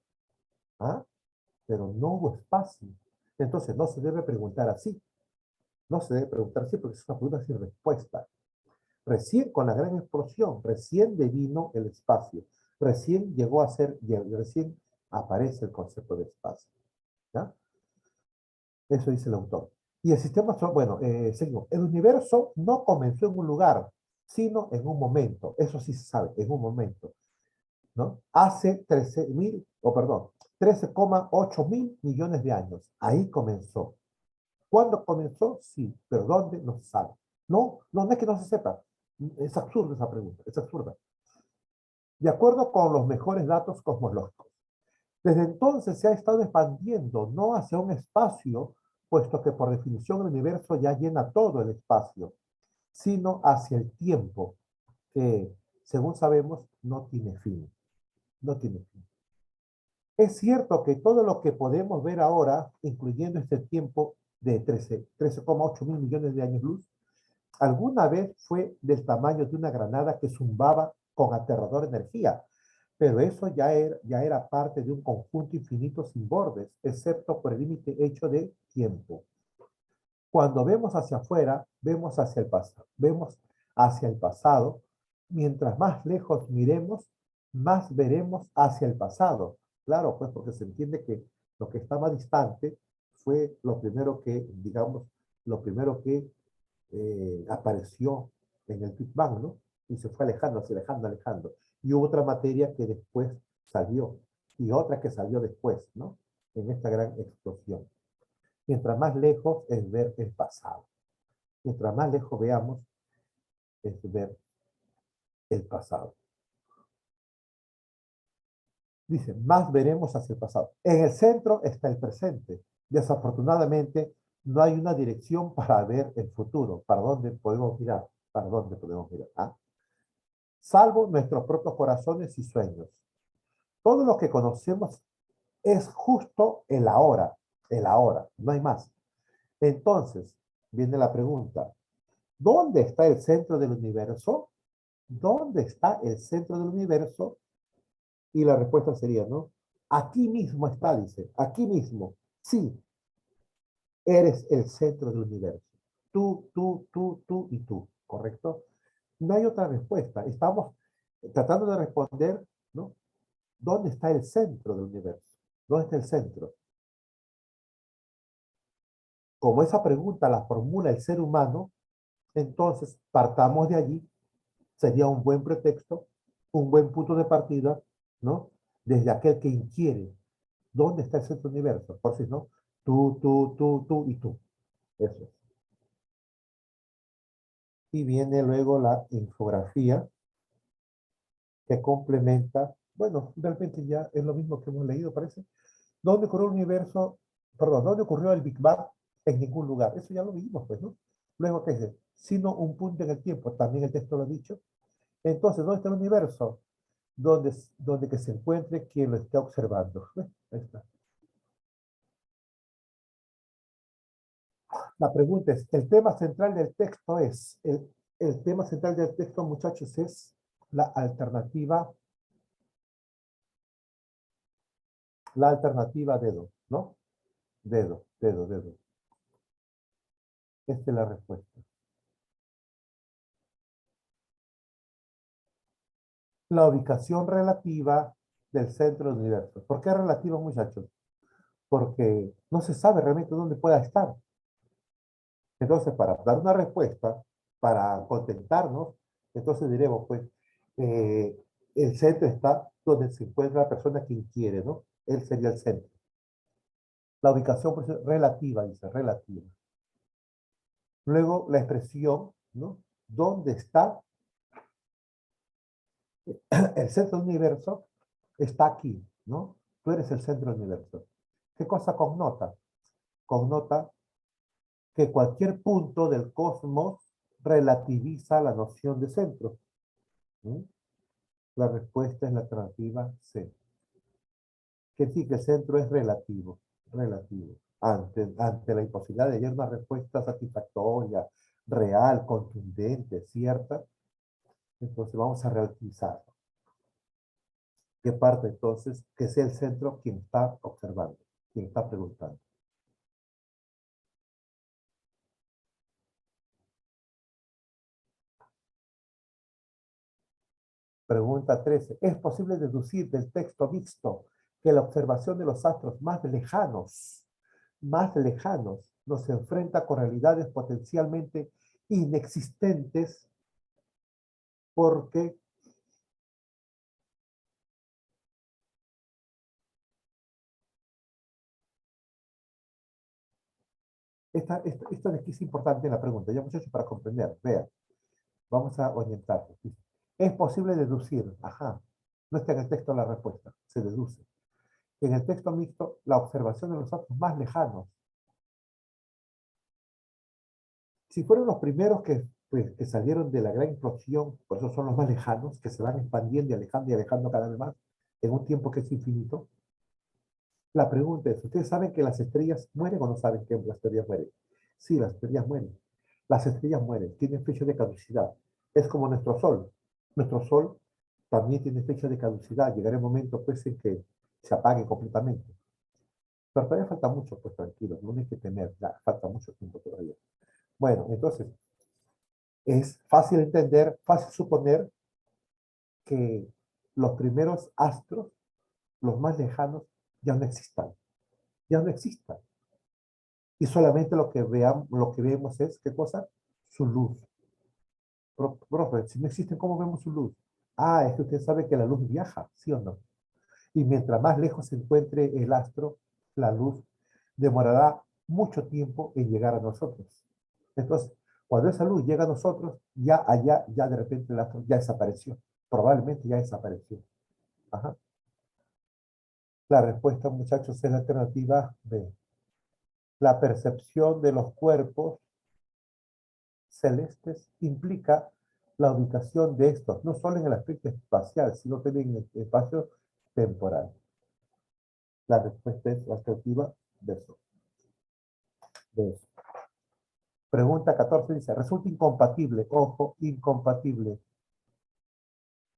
¿Ah? Pero no hubo espacio. Entonces no se debe preguntar así. No se debe preguntar así porque es una pregunta sin respuesta. Recién con la gran explosión, recién devino el espacio. Recién llegó a ser, recién aparece el concepto de espacio. ¿Ya? Eso dice el autor. Y el sistema, bueno, seguimos. El universo no comenzó en un lugar, sino en un momento. Eso sí se sabe, en un momento. ¿No? Hace 13.000, o perdón, 13,8 mil millones de años. Ahí comenzó. ¿Cuándo comenzó? Sí, pero ¿dónde? No se sabe. No, no, no es que no se sepa. Es absurda esa pregunta, es absurda. De acuerdo con los mejores datos cosmológicos. Desde entonces se ha estado expandiendo, no hacia un espacio, puesto que por definición el universo ya llena todo el espacio, sino hacia el tiempo, que, según sabemos, no tiene fin. No tiene fin. Es cierto que todo lo que podemos ver ahora, incluyendo este tiempo de 13,8 mil millones de años luz, alguna vez fue del tamaño de una granada que zumbaba con aterradora energía, pero eso ya era parte de un conjunto infinito sin bordes, excepto por el límite hecho de tiempo. Cuando vemos hacia afuera, vemos hacia el pasado, mientras más lejos miremos, más veremos hacia el pasado. Claro, pues porque se entiende que lo que está más distante fue lo primero que, digamos, lo primero que apareció en el Big Bang, ¿no? Y se fue alejando, se alejando, alejando. Y hubo otra materia que después salió, y otra que salió después, ¿no? En esta gran explosión. Mientras más lejos es ver el pasado. Mientras más lejos veamos, es ver el pasado. Dice, más veremos hacia el pasado. En el centro está el presente. Desafortunadamente, no hay una dirección para ver el futuro. ¿Para dónde podemos mirar? ¿Para dónde podemos mirar? ¿Ah? Salvo nuestros propios corazones y sueños. Todo lo que conocemos es justo el ahora, no hay más. Entonces, viene la pregunta, ¿dónde está el centro del universo? ¿Dónde está el centro del universo? Y la respuesta sería, ¿no? Aquí mismo está, dice, aquí mismo. Sí, eres el centro del universo. Tú y tú, ¿correcto? No hay otra respuesta. Estamos tratando de responder, ¿no? ¿Dónde está el centro del universo? ¿Dónde está el centro? Como esa pregunta la formula el ser humano, entonces partamos de allí, sería un buen pretexto, un buen punto de partida, ¿no? Desde aquel que inquiere, ¿dónde está el centro del universo? Por si no, tú y tú. Eso es. Y viene luego la infografía que complementa, bueno, realmente ya es lo mismo que hemos leído, parece. ¿Dónde ocurrió el universo? Perdón, ¿dónde ocurrió el Big Bang? En ningún lugar. Eso ya lo vimos, pues, ¿no? Luego, ¿qué dice? Sino un punto en el tiempo. También el texto lo ha dicho. Entonces, ¿dónde está el universo? Donde que se encuentre quien lo esté observando. Ahí está. La pregunta es, el tema central del texto es, el tema central del texto, muchachos, es la alternativa dedo, ¿no? dedo. Esta es la respuesta. La ubicación relativa del centro del universo. ¿Por qué relativa, muchachos? Porque no se sabe realmente dónde pueda estar. Entonces, para dar una respuesta, para contentarnos, entonces diremos, pues, eh, el centro está donde se encuentra la persona quien quiere, ¿no? Él sería el centro. La ubicación pues, relativa, dice, relativa. Luego, la expresión, ¿no? ¿Dónde está el centro del universo? Está aquí, ¿no? Tú eres el centro del universo. ¿Qué cosa connota? Connota que cualquier punto del cosmos relativiza la noción de centro. ¿Mm? La respuesta es la alternativa C. Que sí, que el centro es relativo, relativo. Ante la imposibilidad de hallar una respuesta satisfactoria, real, contundente, cierta, entonces vamos a relativizarlo. ¿Qué parte entonces? Que sea el centro quien está observando, quien está preguntando. Pregunta 13. ¿Es posible deducir del texto mixto que la observación de los astros más lejanos, nos enfrenta con realidades potencialmente inexistentes porque esto de aquí es importante la pregunta, ya muchachos, para comprender. Vean, vamos a orientarnos. Es posible deducir, ajá, no está en el texto la respuesta, se deduce. En el texto mixto, la observación de los astros más lejanos. Si fueron los primeros que salieron de la gran explosión, por eso son los más lejanos, que se van expandiendo y alejando cada vez más, en un tiempo que es infinito. La pregunta es, ¿ustedes saben que las estrellas mueren o no saben que las estrellas mueren? Sí, las estrellas mueren. Las estrellas mueren, tienen fecha de caducidad. Es como nuestro Sol. Nuestro Sol también tiene fecha de caducidad. Llegará el momento pues en que se apague completamente. Pero todavía falta mucho, pues tranquilos, no hay que temer, ya, falta mucho tiempo todavía. Bueno, entonces, es fácil entender, fácil suponer que los primeros astros, los más lejanos, ya no existan. Ya no existan. Y solamente lo que vemos es, ¿qué cosa? Su luz. Profe, si no existen, ¿cómo vemos su luz? Ah, es que usted sabe que la luz viaja, ¿sí o no? Y mientras más lejos se encuentre el astro, la luz demorará mucho tiempo en llegar a nosotros. Entonces, cuando esa luz llega a nosotros, ya allá, ya de repente el astro ya desapareció. Probablemente ya desapareció. Ajá. La respuesta, muchachos, es la alternativa B. La percepción de los cuerpos celestes implica la ubicación de estos, no solo en el aspecto espacial, sino también en el espacio temporal. La respuesta es la alternativa de eso. De eso. Pregunta 14 dice, resulta incompatible, ojo, incompatible,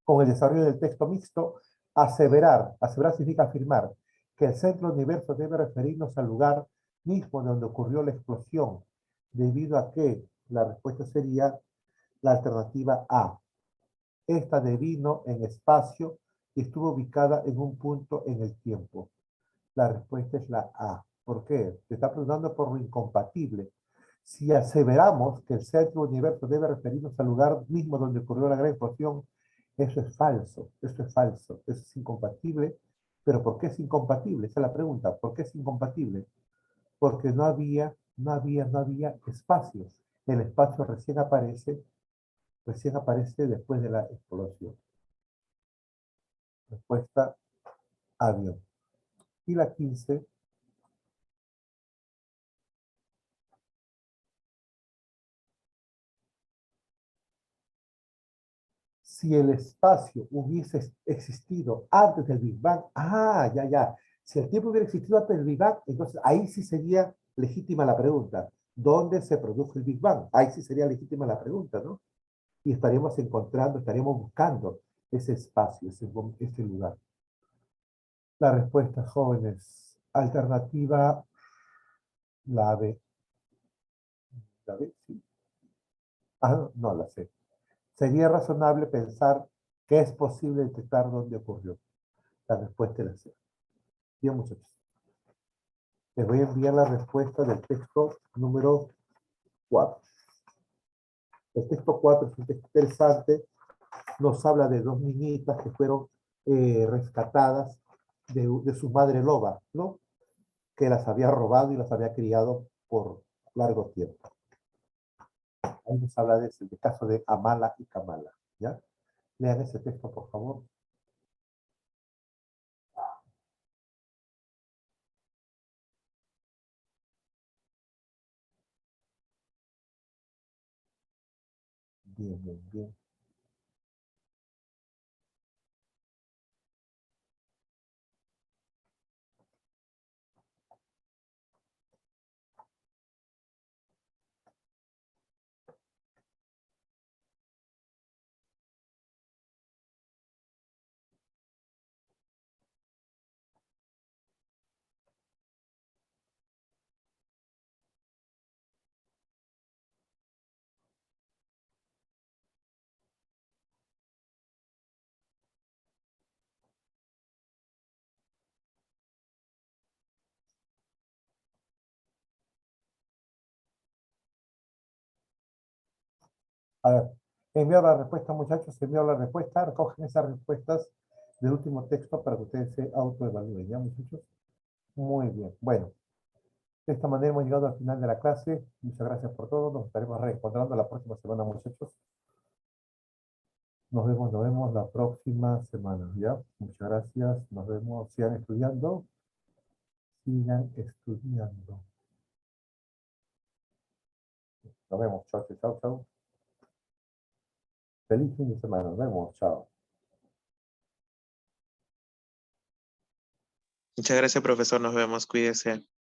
con el desarrollo del texto mixto, aseverar significa afirmar, que el centro del universo debe referirnos al lugar mismo donde ocurrió la explosión, debido a que la respuesta sería la alternativa A. Esta devino en espacio y estuvo ubicada en un punto en el tiempo. La respuesta es la A. ¿Por qué? Se está preguntando por lo incompatible. Si aseveramos que el centro del universo debe referirnos al lugar mismo donde ocurrió la gran explosión, eso es falso, eso es incompatible. ¿Pero por qué es incompatible? Esa es la pregunta. ¿Por qué es incompatible? Porque no había espacios. El espacio recién aparece después de la explosión. Respuesta, avión. Y la 15, si el espacio hubiese existido antes del Big Bang, ya. Si el tiempo hubiera existido antes del Big Bang, entonces ahí sí sería legítima la pregunta. ¿Dónde se produjo el Big Bang? Ahí sí sería legítima la pregunta, ¿no? Y estaríamos buscando ese espacio, ese lugar. La respuesta, jóvenes, alternativa La B. La B, sí. Ah, no la sé. Sería razonable pensar que es posible detectar dónde ocurrió. La respuesta es la C. Bien, muchachos. Les voy a enviar la respuesta del texto número 4. El texto 4 es un texto interesante. Nos habla de dos niñitas que fueron rescatadas de su madre loba, ¿no? Que las había robado y las había criado por largo tiempo. Ahí nos habla de ese caso de Amala y Kamala, ¿ya? Lean ese texto, por favor. Bien, bien, bien. A ver, envío la respuesta, muchachos, envío la respuesta, recogen esas respuestas del último texto para que ustedes se autoevalúen, ¿ya, muchachos? Muy bien, bueno, de esta manera hemos llegado al final de la clase. Muchas gracias por todo, nos estaremos reencontrando la próxima semana, muchachos. Nos vemos la próxima semana, ¿ya? Muchas gracias, nos vemos, sigan estudiando, sigan estudiando. Nos vemos, chao, chao, chao. Feliz fin de semana, nos vemos, chao. Muchas gracias, profesor. Nos vemos. Cuídese.